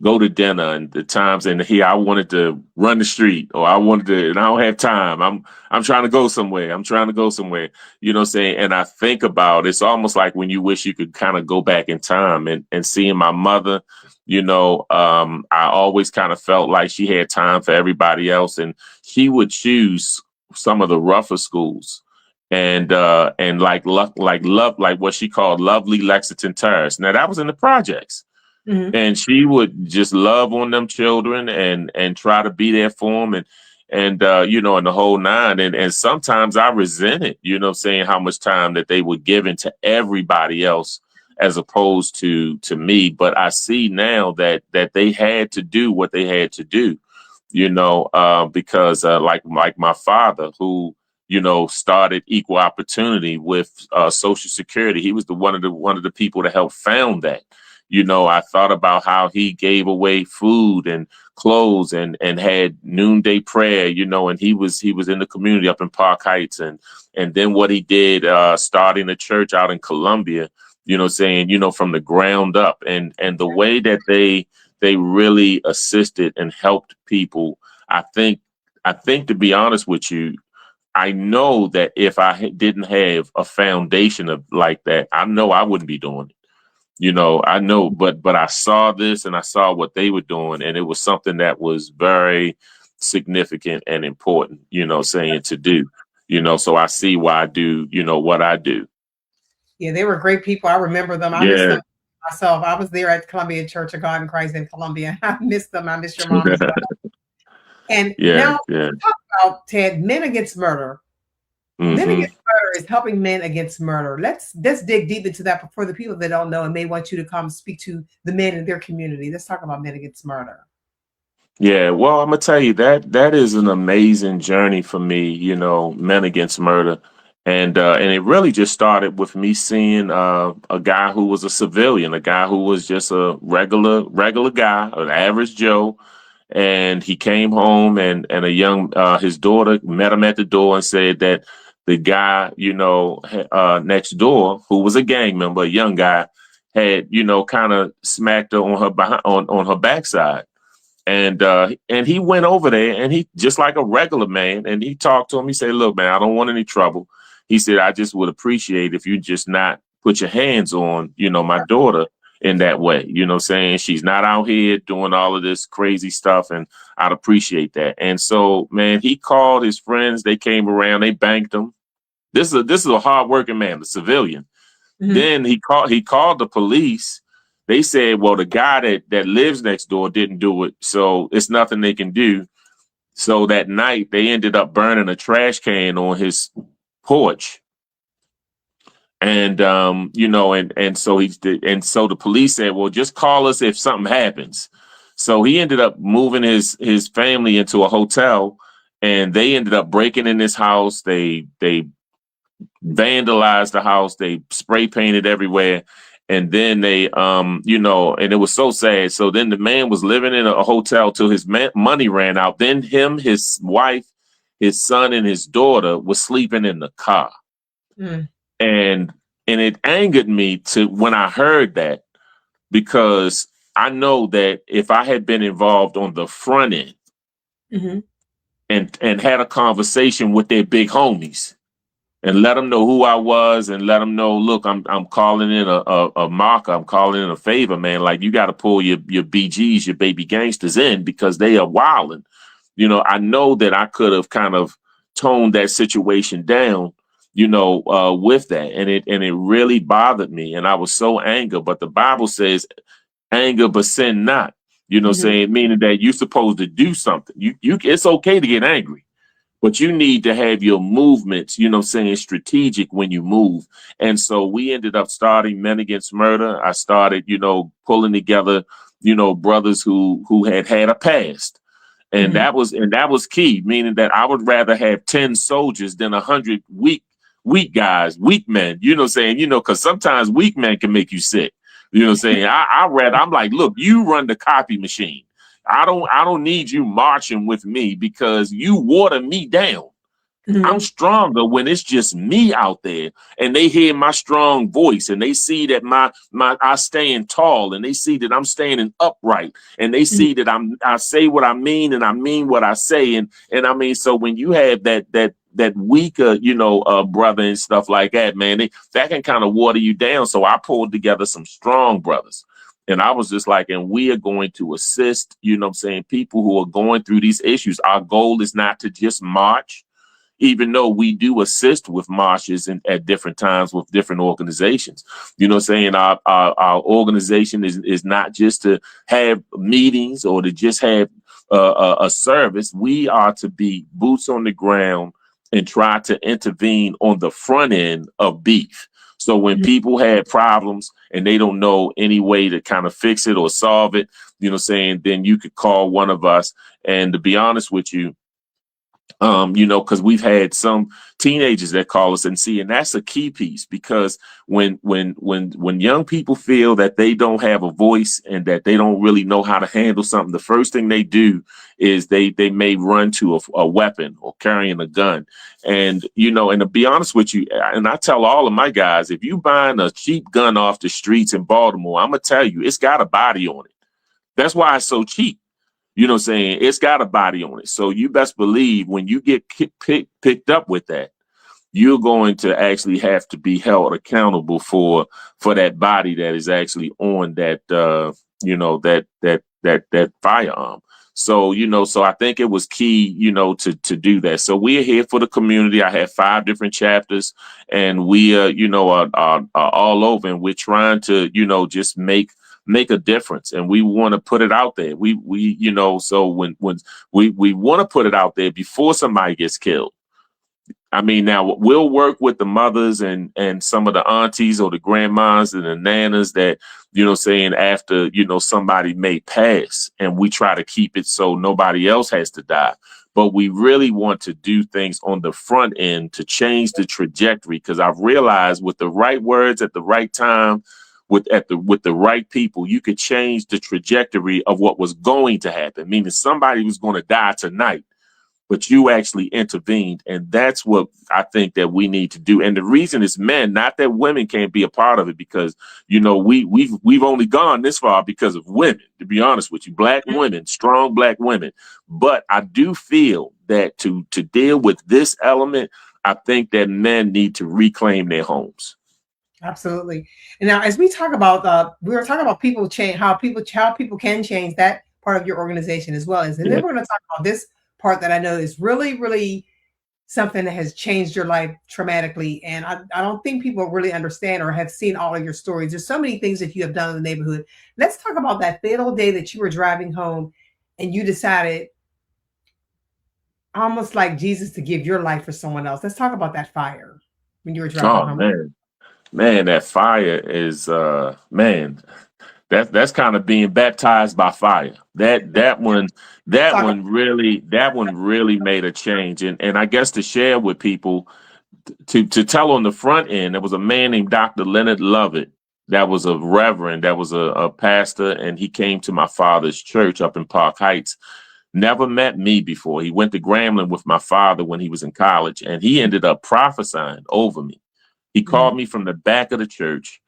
S7: go to dinner and the times and here I wanted to run the street or I wanted to and I don't have time. I'm trying to go somewhere. I'm trying to go somewhere. You know what I'm saying? And I think about it's almost like when you wish you could kind of go back in time and seeing my mother, you know, I always kind of felt like she had time for everybody else and she would choose some of the rougher schools and like what she called lovely Lexington Terrace. Now that was in the projects
S9: Mhm.
S7: and she would just love on them children and try to be there for them and you know, and the whole nine and sometimes I resented, you know, saying how much time that they were giving to everybody else as opposed to me. But I see now that they had to do what they had to do, you know, because like my father who, you know, started equal opportunity with Social Security. He was one of the people that helped found that. You know, I thought about how he gave away food and clothes and had noonday prayer, you know, and he was in the community up in Park Heights and then what he did starting a church out in Columbia, you know, saying, you know, from the ground up and the way that they really assisted and helped people. I think to be honest with you, I know that if I didn't have a foundation of like that, I know I wouldn't be doing it. You know, I know, but I saw this and I saw what they were doing, and it was something that was very significant and important, you know, saying to do, you know, so I see why I do, you know, what I do.
S9: Yeah, they were great people. I remember them. I miss
S7: Yeah.
S9: them myself. I was there at Columbia Church of God in Christ in Columbia. I miss them. I miss your mom as well. And
S7: Yeah.
S9: now
S7: Yeah.
S9: talk about Ted, men against murder. Men
S7: Hmm.
S9: against murder is helping men against murder. Let's dig deep into that for the people that don't know and may want you to come speak to the men in their community. Let's talk about men against murder.
S7: Yeah, well, I'm gonna tell you that is an amazing journey for me, you know, Men Against Murder. And it really just started with me seeing a guy who was a civilian, a guy who was just a regular guy, an average Joe. And he came home and a young his daughter met him at the door and said that the guy, you know, next door, who was a gang member, a young guy, had, you know, kind of smacked her on her on her backside. And he went over there and he just like a regular man and he talked to him. He said, "Look, man, I don't want any trouble." He said, "I just would appreciate if you just not put your hands on, you know, my daughter in that way. You know what I'm saying? She's not out here doing all of this crazy stuff and I'd appreciate that." And so, man, he called his friends, they came around, they banked him. This is a hardworking man, a civilian.
S9: Mhm.
S7: Then he called the police. They said, well, the guy that lives next door didn't do it, so it's nothing they can do. So that night they ended up burning a trash can on his porch. And you know, and so the police said, well, just call us if something happens. So he ended up moving his family into a hotel and they ended up breaking in this house. They vandalized the house, they spray painted everywhere, and then they you know, and it was so sad. So then the man was living in a hotel till his money ran out. Then him, his wife, his son, and his daughter was sleeping in the car.
S9: Mm.
S7: And it angered me to when I heard that, because I know that if I had been involved on the front end
S9: Mhm.
S7: and had a conversation with their big homies and let them know who I was and let them know, look, I'm calling in a marker, I'm calling in a favor, man. Like, you got to pull your BGs, your baby gangsters in, because they are wilding. You know, I know that I could have kind of toned that situation down, you know, with that, and it really bothered me, and I was so angry. But the Bible says, "Anger, but sin not." You know,
S9: Mhm.
S7: saying meaning that you're supposed to do something. You it's okay to get angry, but you need to have your movements, you know, saying strategic when you move. And so we ended up starting Men Against Murder. I started, you know, pulling together, you know, brothers who had a past. And
S9: Mhm.
S7: that was key, meaning that I would rather have 10 soldiers than 100 weak guys, weak men, you know, saying, you know, because sometimes weak men can make you sick. You know, saying I'm like, look, you run the copy machine. I don't need you marching with me because you water me down. I'm stronger when it's just me out there and they hear my strong voice and they see that I stand tall and they see that I'm standing upright and they see that I say what I mean and I mean what I say. And I mean, so when you have that weaker, brother and stuff like that, man, that can kind of water you down. So I pulled together some strong brothers. And I was just like, and we are going to assist, people who are going through these issues. Our goal is not to just march, even though we do assist with marches at different times with different organizations. Our organization is not just to have meetings or to just have a service. We are to be boots on the ground and try to intervene on the front end of beef. So when people have problems and they don't know any way to kind of fix it or solve it, then you could call one of us. And to be honest with you, because we've had some teenagers that call us and that's a key piece, because when young people feel that they don't have a voice and that they don't really know how to handle something, the first thing they do is they may run to a weapon or carrying a gun. And, and to be honest with you, and I tell all of my guys, if you buying a cheap gun off the streets in Baltimore, I'm going to tell you, it's got a body on it. That's why it's so cheap. It's got a body on it. So you best believe when you get picked up with that, you're going to actually have to be held accountable for that body that is actually on that, that firearm. So, so I think it was key, to do that. So we are here for the community. I have 5 different chapters and we, are all over, and we're trying to, just make a difference, and we want to put it out there. So when we want to put it out there before somebody gets killed. I mean, now we'll work with the mothers and some of the aunties or the grandmas and the nanas that, after, somebody may pass, and we try to keep it so nobody else has to die. But we really want to do things on the front end to change the trajectory, because I've realized with the right words at the right time, with the right people, you could change the trajectory of what was going to happen, meaning somebody was going to die tonight, but you actually intervened. And that's what I think that we need to do. And the reason is men, not that women can't be a part of it, because, we've only gone this far because of women, to be honest with you, Black women, strong Black women. But I do feel that to deal with this element, I think that men need to reclaim their homes.
S9: Absolutely. And now, as we talk about, we were talking about people change, how people can change, that part of your organization as well. And then we're going to talk about this part that I know is really, really something that has changed your life traumatically. And I don't think people really understand or have seen all of your stories. There's so many things that you have done in the neighborhood. Let's talk about that fatal day that you were driving home and you decided, almost like Jesus, to give your life for someone else. Let's talk about that fire when you were driving home.
S7: Man, that fire is that's kind of being baptized by fire. That one really made a change. And I guess to share with people, to tell on the front end, there was a man named Dr. Leonard Lovett that was a reverend, that was a pastor, and he came to my father's church up in Park Heights. Never met me before. He went to Grambling with my father when he was in college, and he ended up prophesying over me. He called me from the back of the church,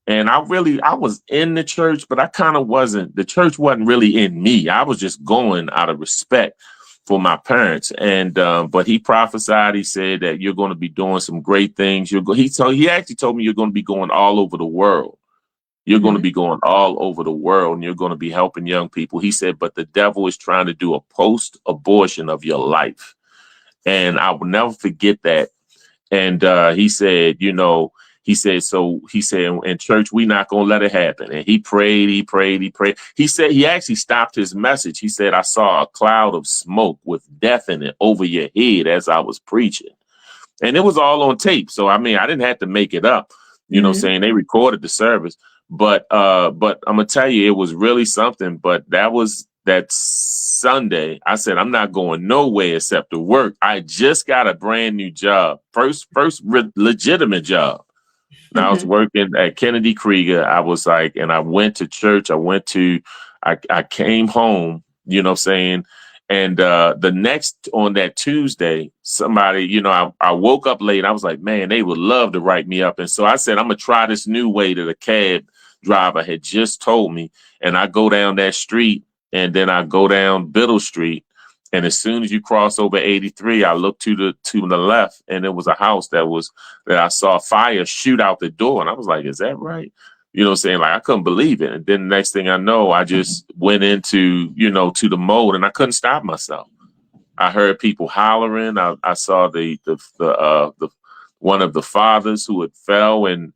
S7: and I was in the church, but I kind of wasn't. The church wasn't really in me. I was just going out of respect for my parents. And but he prophesied. He said that you're going to be doing some great things. He actually told me you're going to be going all over the world. You're going to be going all over the world, and you're going to be helping young people. He said, but the devil is trying to do a post-abortion of your life. And I will never forget that. And he said, in church, we're not going to let it happen. And he prayed. He said, he actually stopped his message. He said, I saw a cloud of smoke with death in it over your head as I was preaching. And it was all on tape. So, I mean, I didn't have to make it up, they recorded the service. But I'm going to tell you, it was really something. But that Sunday, I said, I'm not going nowhere except to work. I just got a brand new job, first legitimate job. And I was working at Kennedy Krieger. I was and I went to church. I came home, And the next, on that Tuesday, somebody, you know, I woke up late. I was like, man, they would love to write me up. And so I said, I'm going to try this new way that a cab driver had just told me. And I go down that street, and then I go down Biddle Street. And as soon as you cross over 83, I looked to the left, and it was a house that I saw fire shoot out the door. And I was like, is that right? You know what I'm saying? Like, I couldn't believe it. And then the next thing I know, I just went into, you know, to the mode, and I couldn't stop myself. I heard people hollering. I saw the one of the fathers who had fell and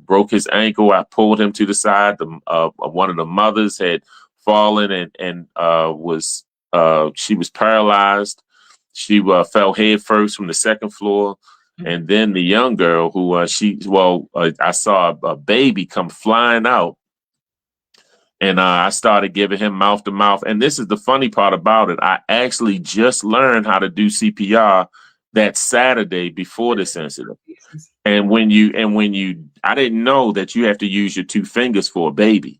S7: broke his ankle. I pulled him to the side. One of the mothers had fallen and she was paralyzed. She fell head first from the second floor. And then the young girl who I saw a baby come flying out, and I started giving him mouth to mouth. And this is the funny part about it. I actually just learned how to do CPR that Saturday before this incident. And I didn't know that you have to use your 2 fingers for a baby,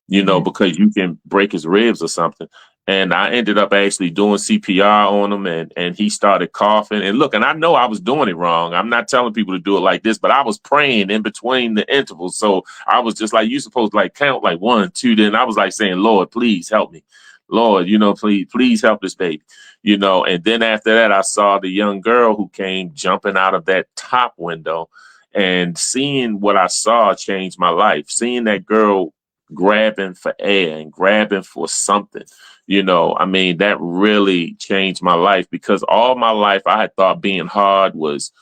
S7: you know, because you can break his ribs or something. And I ended up actually doing CPR on him, and he started coughing. And look, and I know I was doing it wrong. I'm not telling people to do it like this, but I was praying in between the intervals. So I was just like, you're supposed to like count like 1, 2. Then I was like saying, Lord, please help me. Lord, you know, please help this baby, you know. And then after that, I saw the young girl who came jumping out of that top window, and seeing what I saw changed my life. Seeing that girl grabbing for air and grabbing for something, you know, I mean, that really changed my life, because all my life I had thought being hard was,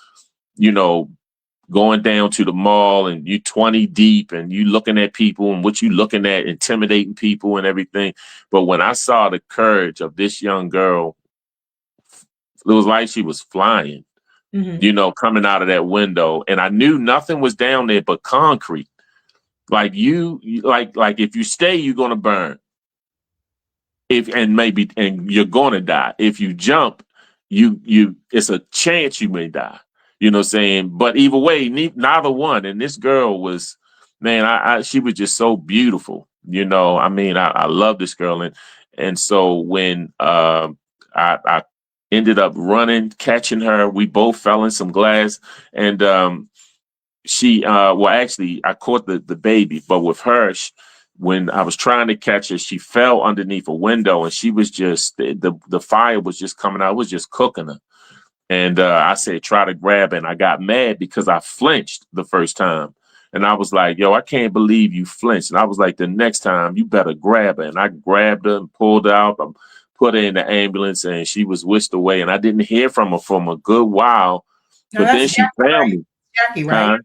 S7: you know, going down to the mall and you 20 deep and you looking at people and what you looking at, intimidating people and everything. But when I saw the courage of this young girl, it was like she was flying, you know, coming out of that window. And I knew nothing was down there but concrete. Like like if you stay, you're going to burn. And you're going to die. If you jump, it's a chance you may die. You know what I'm saying? But either way, neither one. And this girl was, man, she was just so beautiful. You know, I mean, I love this girl. And so when I ended up running, catching her, we both fell in some glass. And I caught the baby, but with her, when I was trying to catch her, she fell underneath a window, and she was just, the fire was just coming out. It was just cooking her. And I said, try to grab her. And I got mad because I flinched the first time. And I was like, yo, I can't believe you flinched. And I was like, the next time you better grab her. And I grabbed her and pulled her out, put her in the ambulance, and she was whisked away. And I didn't hear from her for a good while. But then she found me.
S9: Jackie, right?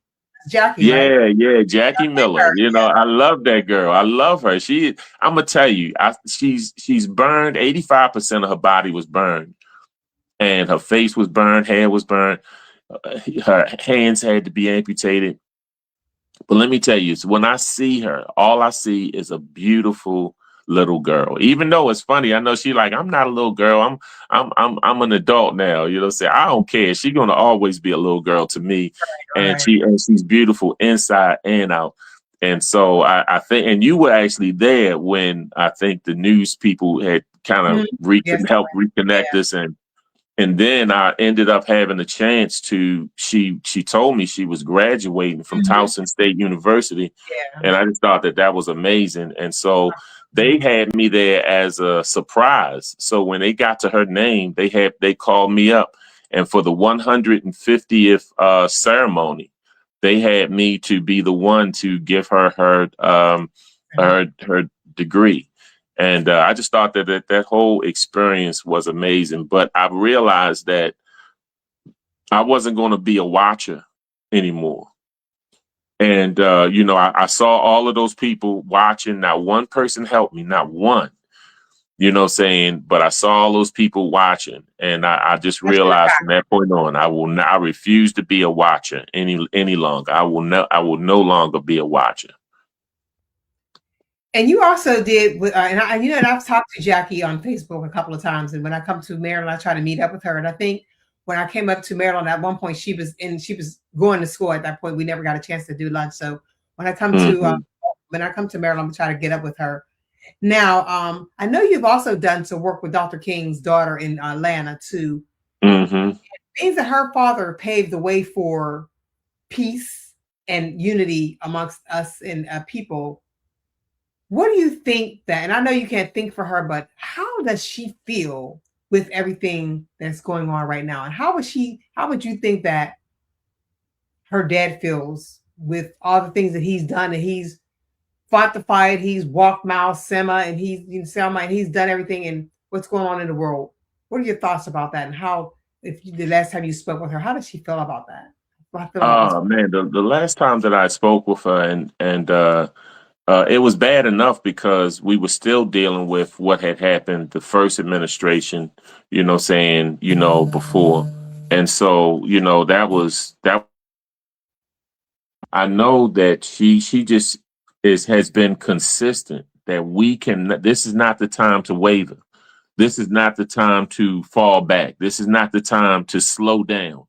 S9: Jackie,
S7: yeah,
S9: right?
S7: yeah, Jackie Miller. You know, I love that girl. I love her. I'm gonna tell you, she's burned. 85% of her body was burned, and her face was burned, hair was burned, her hands had to be amputated. But let me tell you, when I see her, all I see is a beautiful little girl. Even though it's funny, I know she like, I'm not a little girl. I'm an adult now. You know what I'm saying? I don't care. She's gonna always be a little girl to me. And she's beautiful inside and out. And so I think, and you were actually there when I think the news people had kind of helped reconnect us, and then I ended up having a chance to, she told me she was graduating from Towson State University. And I just thought that was amazing. And so they had me there as a surprise. So when they got to her name, they called me up, and for the 150th ceremony, they had me to be the one to give her her degree. And I just thought that whole experience was amazing. But I realized that I wasn't going to be a watcher anymore. And, you know, I saw all of those people watching. Not one person helped me, not one, you know what I'm saying? But I saw all those people watching. And I just realized from that point on, I refuse to be a watcher any longer. I will no longer be a watcher.
S9: And you also did, and I've talked to Jackie on Facebook a couple of times. And when I come to Maryland, I try to meet up with her. And I think when I came up to Maryland at one point, she was going to school at that point. We never got a chance to do lunch. So when I come to Maryland, I'm trying to get up with her. Now, I know you've also done some work with Dr. King's daughter in Atlanta too.
S7: Mm-hmm.
S9: It means that her father paved the way for peace and unity amongst us and people. What do you think that, and I know you can't think for her, but how does she feel with everything that's going on right now? And how would you think that her dad feels with all the things that he's done, and he's fought the fight, he's walked miles, Selma, and Selma, and he's done everything, and what's going on in the world? What are your thoughts about that? And how, the last time you spoke with her, how does she feel about that?
S7: Man, the last time that I spoke with her, and it was bad enough because we were still dealing with what had happened the first administration, before. And so, that. I know that she just has been consistent that this is not the time to waver. This is not the time to fall back. This is not the time to slow down.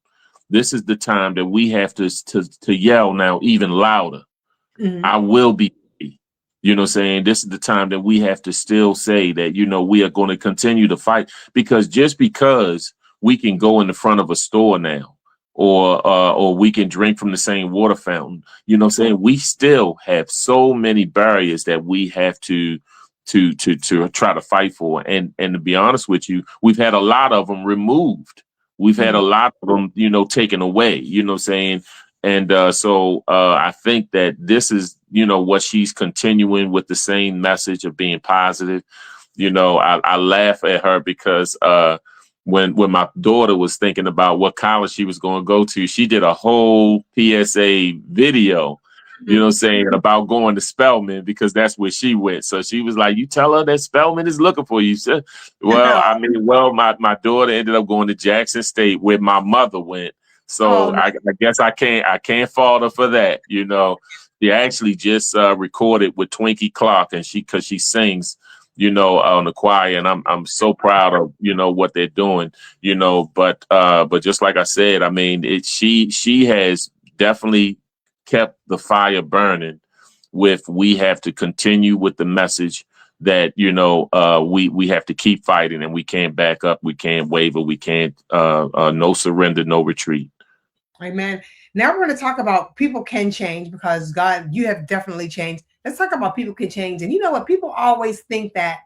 S7: This is the time that we have to yell now even louder.
S9: Mhm.
S7: I will be. This is the time that we have to still say that, we are going to continue to fight, because just because we can go in the front of a store now, or we can drink from the same water fountain, we still have so many barriers that we have to try to fight for. And to be honest with you, we've had a lot of them removed. We've had a lot of them, taken away, And so I think that this is, what she's continuing with, the same message of being positive. I laugh at her because when my daughter was thinking about what college she was going to go to, she did a whole PSA video, about going to Spelman, because that's where she went. So she was like, you tell her that Spelman is looking for you. My daughter ended up going to Jackson State, where my mother went. So I guess I can't fault her for that. She actually just recorded with Twinkie Clark, and because she sings, on the choir, and I'm so proud of, what they're doing, but just like I said, I mean, she has definitely kept the fire burning we have to continue with the message that, we have to keep fighting, and we can't back up. We can't waver. We can't, no surrender, no retreat.
S9: Amen. Now we're going to talk about people can change, because God, you have definitely changed. Let's talk about people can change. And you know what? People always think that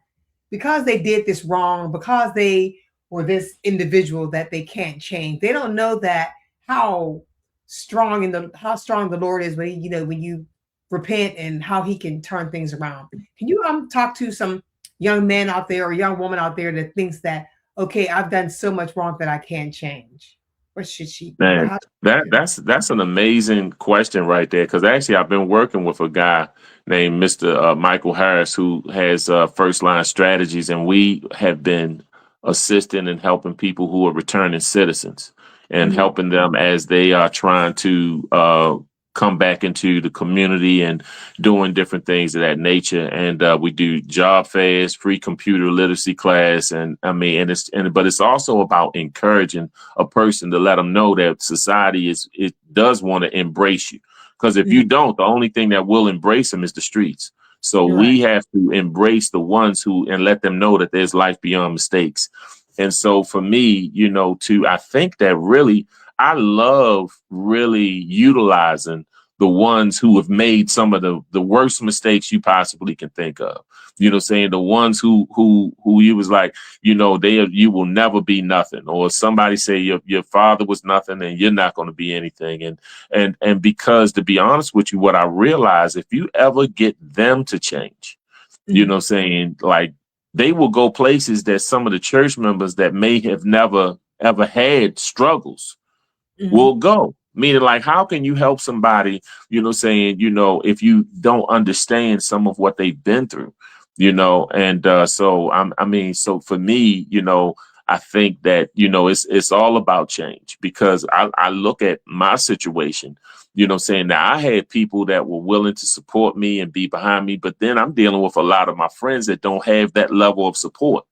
S9: because they did this wrong, because they were this individual, that they can't change. They don't know that how strong the Lord is when when you repent, and how he can turn things around. Can you talk to some young man out there or young woman out there that thinks that, okay, I've done so much wrong that I can't change? What should she do?
S7: Man, that's an amazing question right there. Because actually, I've been working with a guy named Mr. Michael Harris, who has First Line Strategies, and we have been assisting and helping people who are returning citizens, and helping them as they are trying to come back into the community and doing different things of that nature. And we do job fairs, free computer literacy class. And I mean, but it's also about encouraging a person to let them know that society it does want to embrace you. Because if you don't, the only thing that will embrace them is the streets. So we have to embrace the ones and let them know that there's life beyond mistakes. And so for me, I think that really, I love really utilizing the ones who have made some of the worst mistakes you possibly can think of. The ones who you was like, you will never be nothing, or somebody say your father was nothing and you're not going to be anything. And because, to be honest with you, what I realize, if you ever get them to change, like, they will go places that some of the church members that may have never ever had struggles will go. Meaning, like, how can you help somebody, if you don't understand some of what they've been through, and so for me, I think that, it's all about change, because I look at my situation, that I had people that were willing to support me and be behind me, but then I'm dealing with a lot of my friends that don't have that level of support.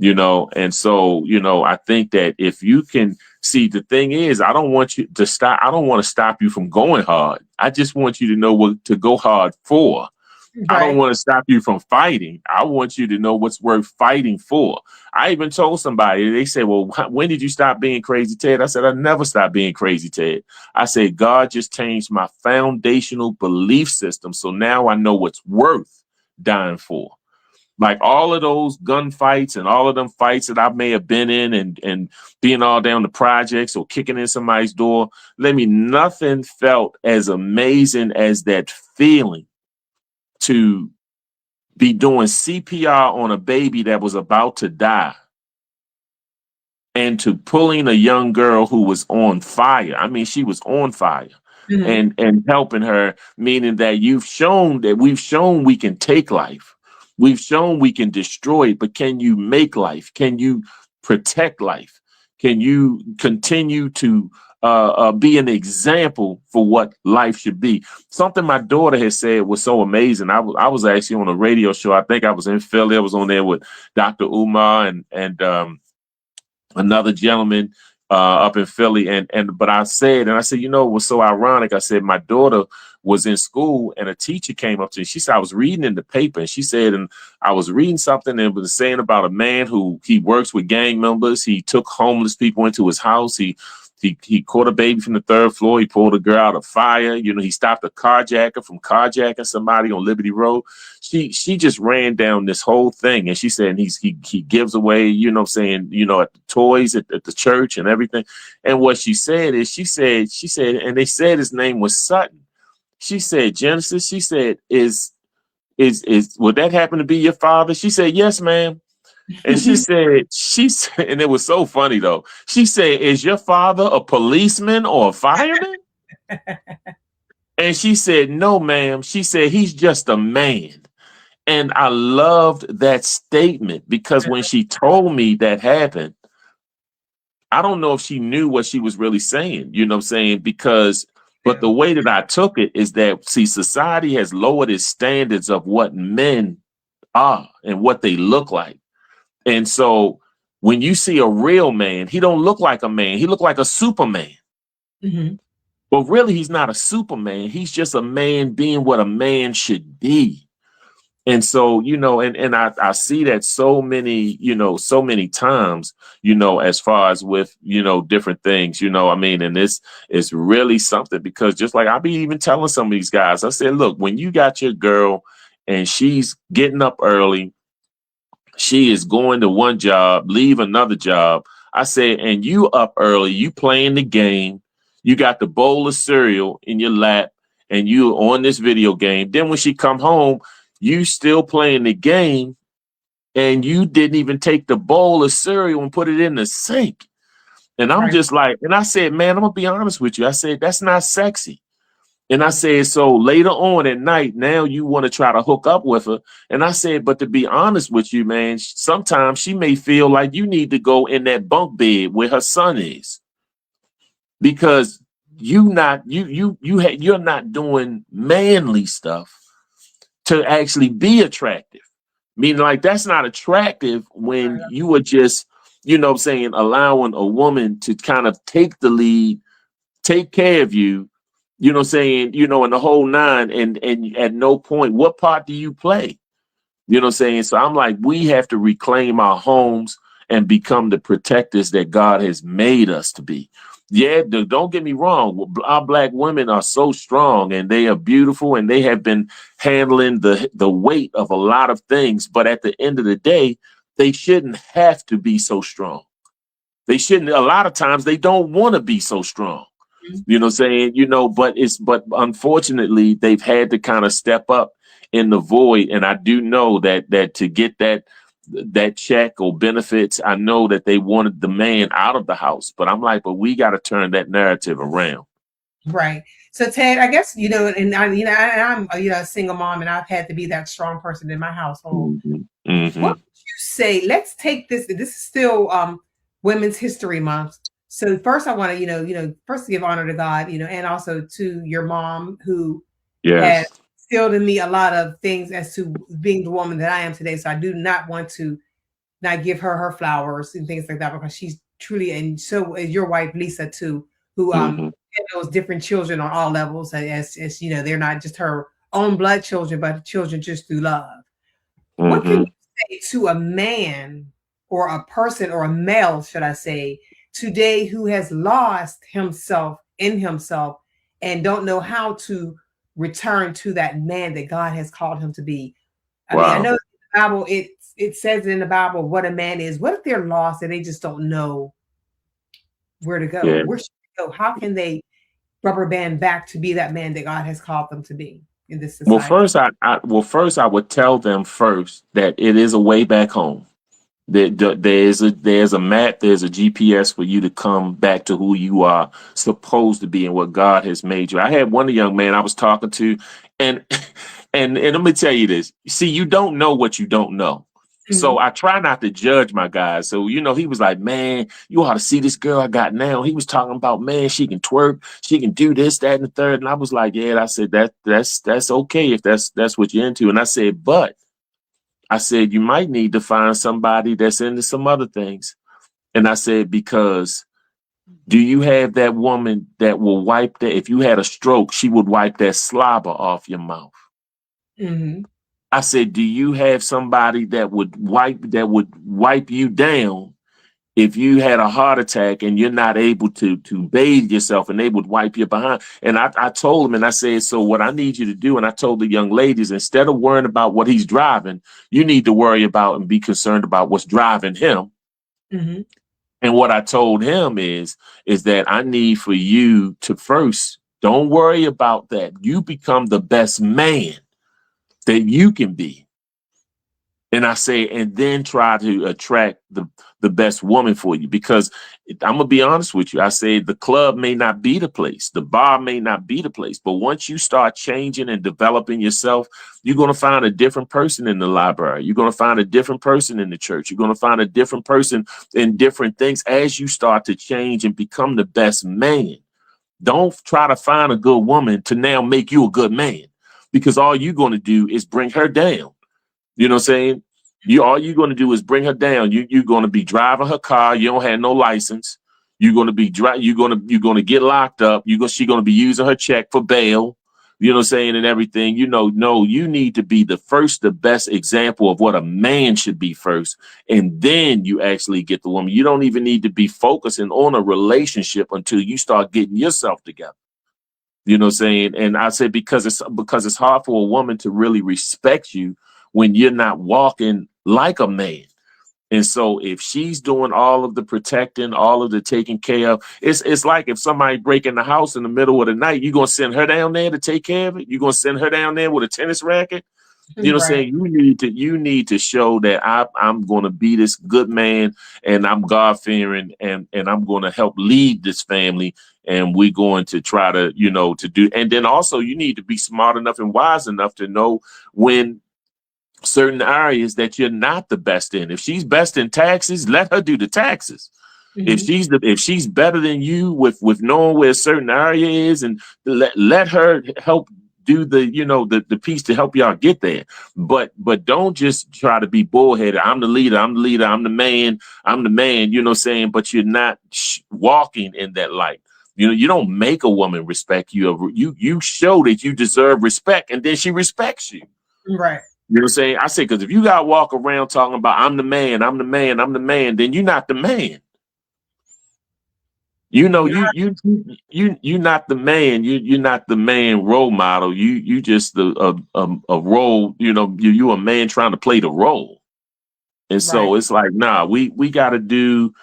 S7: And so, I think that if you can see, the thing is, I don't want you to stop. I don't want to stop you from going hard. I just want you to know what to go hard for, I don't
S9: Right.
S7: want to stop you from fighting. I want you to know what's worth fighting for. I even told somebody, they said, well, when did you stop being crazy, Ted? I said, I never stopped being crazy, Ted. I said, God just changed my foundational belief system. So now I know what's worth dying for. Like all of those gunfights and all of them fights that I may have been in and being all down the projects or kicking in somebody's door, nothing felt as amazing as that feeling to be doing CPR on a baby that was about to die and to pulling a young girl who was on fire. I mean, she was on fire.
S9: Mhm.
S7: And helping her, meaning that we've shown we can take life. We've shown we can destroy it, but can you make life? Can you protect life? Can you continue to be an example for what life should be? Something my daughter has said was so amazing. I was actually on a radio show. I think I was in Philly. I was on there with Dr. Umar and another gentleman up in Philly. But I said, it was so ironic. I said, my daughter was in school and a teacher came up to me. She said, I was reading in the paper and she said, and I was reading something and it was saying about a man who he works with gang members. He took homeless people into his house. He caught a baby from the third floor. He pulled a girl out of fire. He stopped a carjacker from carjacking somebody on Liberty Road. She just ran down this whole thing. And she said, he gives away, at the toys at the church and everything. And what she said is, she said, and they said his name was Sutton. She said, Genesis, she said, would that happen to be your father? She said, yes, ma'am. And she said, and it was so funny though. She said, is your father a policeman or a fireman? And she said, no, ma'am. She said, he's just a man. And I loved that statement because when she told me that happened, I don't know if she knew what she was really saying, but the way that I took it is that, see, society has lowered its standards of what men are and what they look like. And so when you see a real man, he don't look like a man. He look like a Superman.
S9: Mm-hmm.
S7: But really, he's not a Superman. He's just a man being what a man should be. And so, and I see that so many times, as far as with, different things, and this is really something because just like I be even telling some of these guys, I said, look, when you got your girl and she's getting up early, she is going to one job, leave another job. I said, and you up early, you playing the game, you got the bowl of cereal in your lap and you on this video game. Then when she come home, you still playing the game and you didn't even take the bowl of cereal and put it in the sink. And I'm just like, and I said, man, I'm gonna be honest with you. I said, that's not sexy. And I said, so later on at night, now you want to try to hook up with her. And I said, but to be honest with you, man, sometimes she may feel like you need to go in that bunk bed where her son is. Because you're not doing manly stuff to actually be attractive. Meaning like that's not attractive when you are just, allowing a woman to kind of take the lead, take care of you, in the whole nine, and at no point, what part do you play? So I'm like, we have to reclaim our homes and become the protectors that God has made us to be. Yeah, don't get me wrong. Our Black women are so strong and they are beautiful and they have been handling the weight of a lot of things. But at the end of the day, they shouldn't have to be so strong. They shouldn't. A lot of times they don't want to be so strong. But unfortunately, they've had to kind of step up in the void. And I do know that to get that check or benefits, I know that they wanted the man out of the house. But I'm like, but we got to turn that narrative around.
S9: Right. So Ted, I guess, and I'm a single mom and I've had to be that strong person in my household.
S7: Mm-hmm. Mm-hmm.
S9: What would you say? Let's take this. This is still Women's History Month. So first I want to, first give honor to God, and also to your mom who has instilled in me a lot of things as to being the woman that I am today. So I do not want to not give her flowers and things like that because she's truly, and so is your wife, Lisa, too, who had those different children on all levels as they're not just her own blood children, but children just through love. What can
S7: Mm-hmm.
S9: you say to a man or a person or a male, should I say, today who has lost himself in himself and don't know how to return to that man that God has called him to be? I mean, I
S7: Wow.
S9: know in the Bible it says in the Bible what a man is. What if they're lost and they just don't know where to go?
S7: Yeah.
S9: Where should they go? How can they rubber band back to be that man that God has called them to be in this
S7: Well,
S9: society?
S7: first I would tell them first that it is a way back home. There's a map, there's a GPS for you to come back to who you are supposed to be and what God has made you. I had one young man I was talking to, and and let me tell you this. See, you don't know what you don't know. So
S9: Mhm.
S7: I try not to judge my guys. So, he was like, man, you ought to see this girl I got now. He was talking about, man, she can twerk, she can do this, that, and the third. And I was like, yeah, I said, that's okay if that's what you're into. And I said, but I said, you might need to find somebody that's into some other things. And I said, because do you have that woman that will wipe that? If you had a stroke, she would wipe that slobber off your mouth.
S9: Mhm.
S7: I said, do you have somebody that would wipe you down if you had a heart attack and you're not able to bathe yourself, and they would wipe you behind? And I told him, and I said, so what I need you to do, and I told the young ladies, instead of worrying about what he's driving, you need to worry about and be concerned about what's driving him.
S9: Mhm.
S7: And what I told him is that I need for you to first, don't worry about that. You become the best man that you can be. And I say, and then try to attract the best woman for you. Because I'm going to be honest with you. I say the club may not be the place. The bar may not be the place. But once you start changing and developing yourself, you're going to find a different person in the library. You're going to find a different person in the church. You're going to find a different person in different things as you start to change and become the best man. Don't try to find a good woman to now make you a good man, because all you're going to do is bring her down. You know what I'm saying? All you're going to do is bring her down. You're going to be driving her car. You don't have no license. You're going to be you're going to get locked up. She's going to be using her check for bail. You know what I'm saying? And everything. No, you need to be the best example of what a man should be first. And then you actually get the woman. You don't even need to be focusing on a relationship until you start getting yourself together. You know what I'm saying? And I said, because it's hard for a woman to really respect you when you're not walking like a man. And so if she's doing all of the protecting, all of the taking care of, it's like if somebody break in the house in the middle of the night, you're going to send her down there to take care of it. You're going to send her down there with a tennis racket. You know what I'm
S9: Right.
S7: saying? You need to show that I'm going to be this good man, and I'm God fearing, and I'm going to help lead this family. And we're going to try to, to do. And then also you need to be smart enough and wise enough to know when certain areas that you're not the best in. If she's best in taxes, let her do the taxes.
S9: Mhm.
S7: If she's better than you with knowing where a certain area is, and let her help do the piece to help y'all get there. But don't just try to be bullheaded. I'm the leader. I'm the man. You know what I'm saying? But you're not walking in that light. You don't make a woman respect you. You show that you deserve respect, and then she respects you.
S9: Right.
S7: You know what I'm saying? I say, because if you got to walk around talking about I'm the man, then you're not the man. You're not the man. You're not the man role model. You just a role. You a man trying to play the role. And so
S9: Right.
S7: it's like, nah, we got to do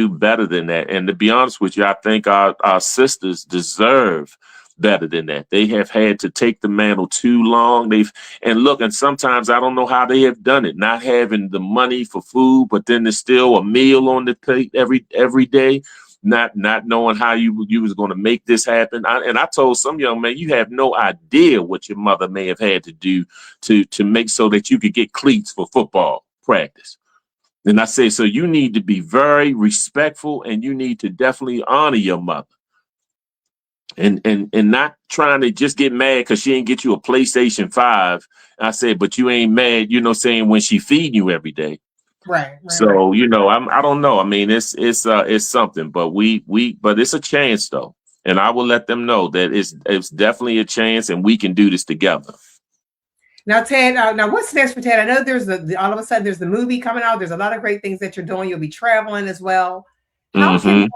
S7: better than that. And to be honest with you, I think our sisters deserve better than that. They have had to take the mantle too long. And sometimes I don't know how they have done it, not having the money for food, but then there's still a meal on the plate every day. Not knowing how you was going to make this happen. I told some young man, you have no idea what your mother may have had to do to make so that you could get cleats for football practice. And I say, so you need to be very respectful, and you need to definitely honor your mother. And not trying to just get mad because she ain't get you a PlayStation 5. I said, but you ain't mad, saying when she feeding you every day.
S9: Right.
S7: So, I don't know. I mean, it's something, but but it's a chance though. and I will let them know that it's definitely a chance, and we can do this together.
S9: Now, Ted, now what's next for Ted? I know there's all of a sudden there's the movie coming out. There's a lot of great things that you're doing. You'll be traveling as well. How can one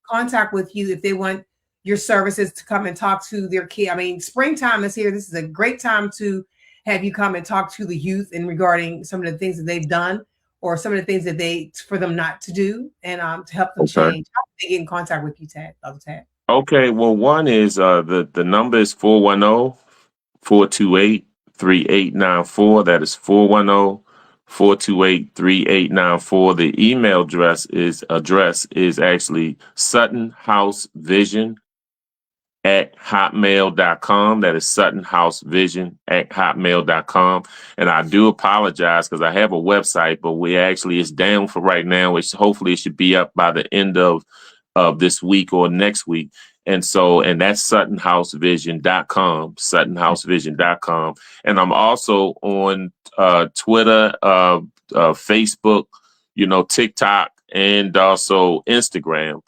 S9: contact with you if they want your services to come and talk to their kid? I mean, springtime is here. This is a great time to have you come and talk to the youth in regarding some of the things that they've done or some of the things that for them not to do, and to help them change. How can they get in contact with you, Ted?
S7: Okay, well, one is the number is 410-428-3894. That is 410-428-3894. The email address is actually suttonhousevision@hotmail.com. That is suttonhousevision@hotmail.com. And I do apologize because I have a website, but it's down for right now. Hopefully it should be up by the end of this week or next week. And that's suttonhousevision.com, suttonhousevision.com. And I'm also on Twitter, Facebook, TikTok, and also Instagram,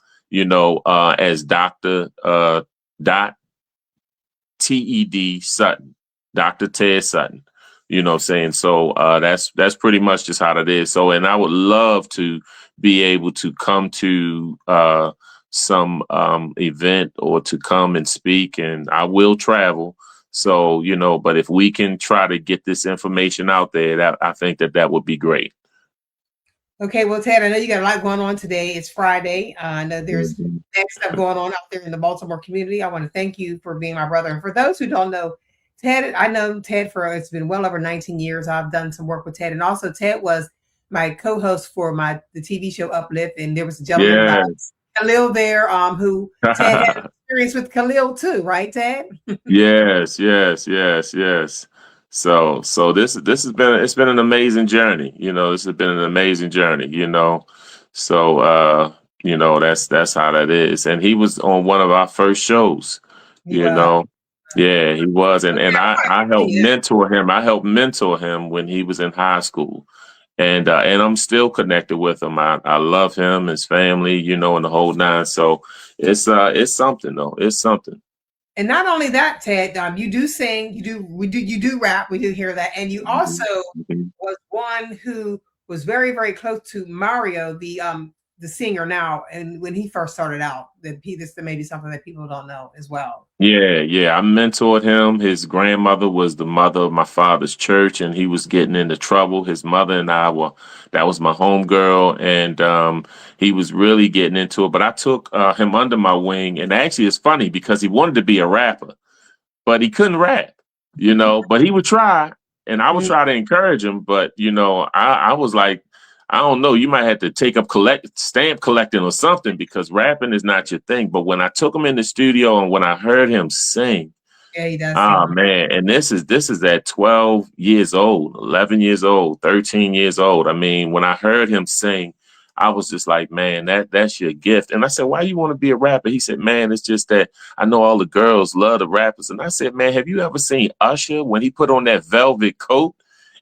S7: as Dr. Ted Sutton, Dr. Ted Sutton. You know what I'm saying? So that's pretty much just how it is. So, and I would love to be able to come to some event or to come and speak, and I will travel. So, but if we can try to get this information out there, I think that would be great.
S9: Okay, well, Ted, I know you got a lot going on today. It's Friday. I know there's big stuff going on out there in the Baltimore community. I want to thank you for being my brother. And for those who don't know, Ted, I know Ted it's been well over 19 years. I've done some work with Ted. And also Ted was my co-host for the TV show Uplift. And there was a gentleman, Khalil there, who Ted had experience with Khalil too, right, Ted?
S7: Yes. So this has been an amazing journey. This has been an amazing journey, So that's how that is. And he was on one of our first shows, Yeah, he was. And I helped mentor him. I helped mentor him when he was in high school. And I'm still connected with him. I love him, his family, and the whole nine. So it's something though. It's something.
S9: And not only that, Ted, you do sing, you do rap, we do hear that, and you also was one who was very, very close to Mario, the singer now, and when he first started out, this may be something that people don't know as well.
S7: Yeah, I mentored him. His grandmother was the mother of my father's church, and he was getting into trouble. His mother and that was my homegirl, and he was really getting into it. But I took him under my wing, and actually it's funny because he wanted to be a rapper, but he couldn't rap, but he would try, and I would try to encourage him. But, I was like, I don't know, you might have to take up stamp collecting or something because rapping is not your thing. But when I took him in the studio and when I heard him sing,
S9: he does.
S7: Man, and this is at 12 years old, 11 years old, 13 years old. I mean, when I heard him sing, I was just like, man, that's your gift. And I said, why you want to be a rapper? He said, man, it's just that I know all the girls love the rappers. And I said, man, have you ever seen Usher when he put on that velvet coat?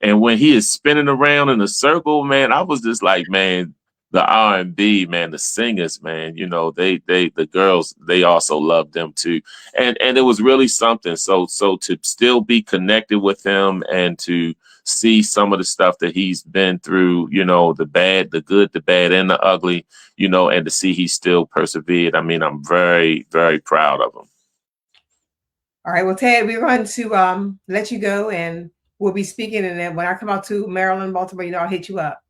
S7: And when he is spinning around in a circle, man, I was just like, man, the R&B, man, the singers, man, the girls, they also love them too. And it was really something. So to still be connected with him and to see some of the stuff that he's been through, the bad, the good, the bad, and the ugly, and to see he still persevered. I mean, I'm very, very proud of him.
S9: All right. Well, Ted, we're going to let you go, and we'll be speaking. And then when I come out to Maryland, Baltimore, I'll hit you up.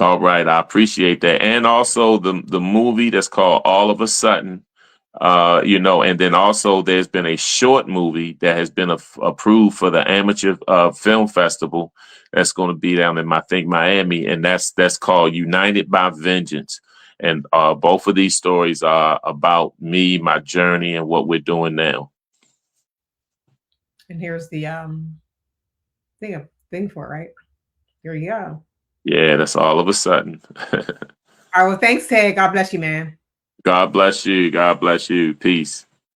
S7: All right. I appreciate that. And also the movie that's called All of a Sudden, and then also there's been a short movie that has been approved for the amateur film festival that's going to be down in, I think, Miami. And that's called United by Vengeance. And both of these stories are about me, my journey, and what we're doing now.
S9: And here's the thing for it, right? Here you go.
S7: Yeah, that's All of a Sudden.
S9: All right. Well, thanks, Ted. God bless you, man.
S7: God bless you. God bless you. Peace.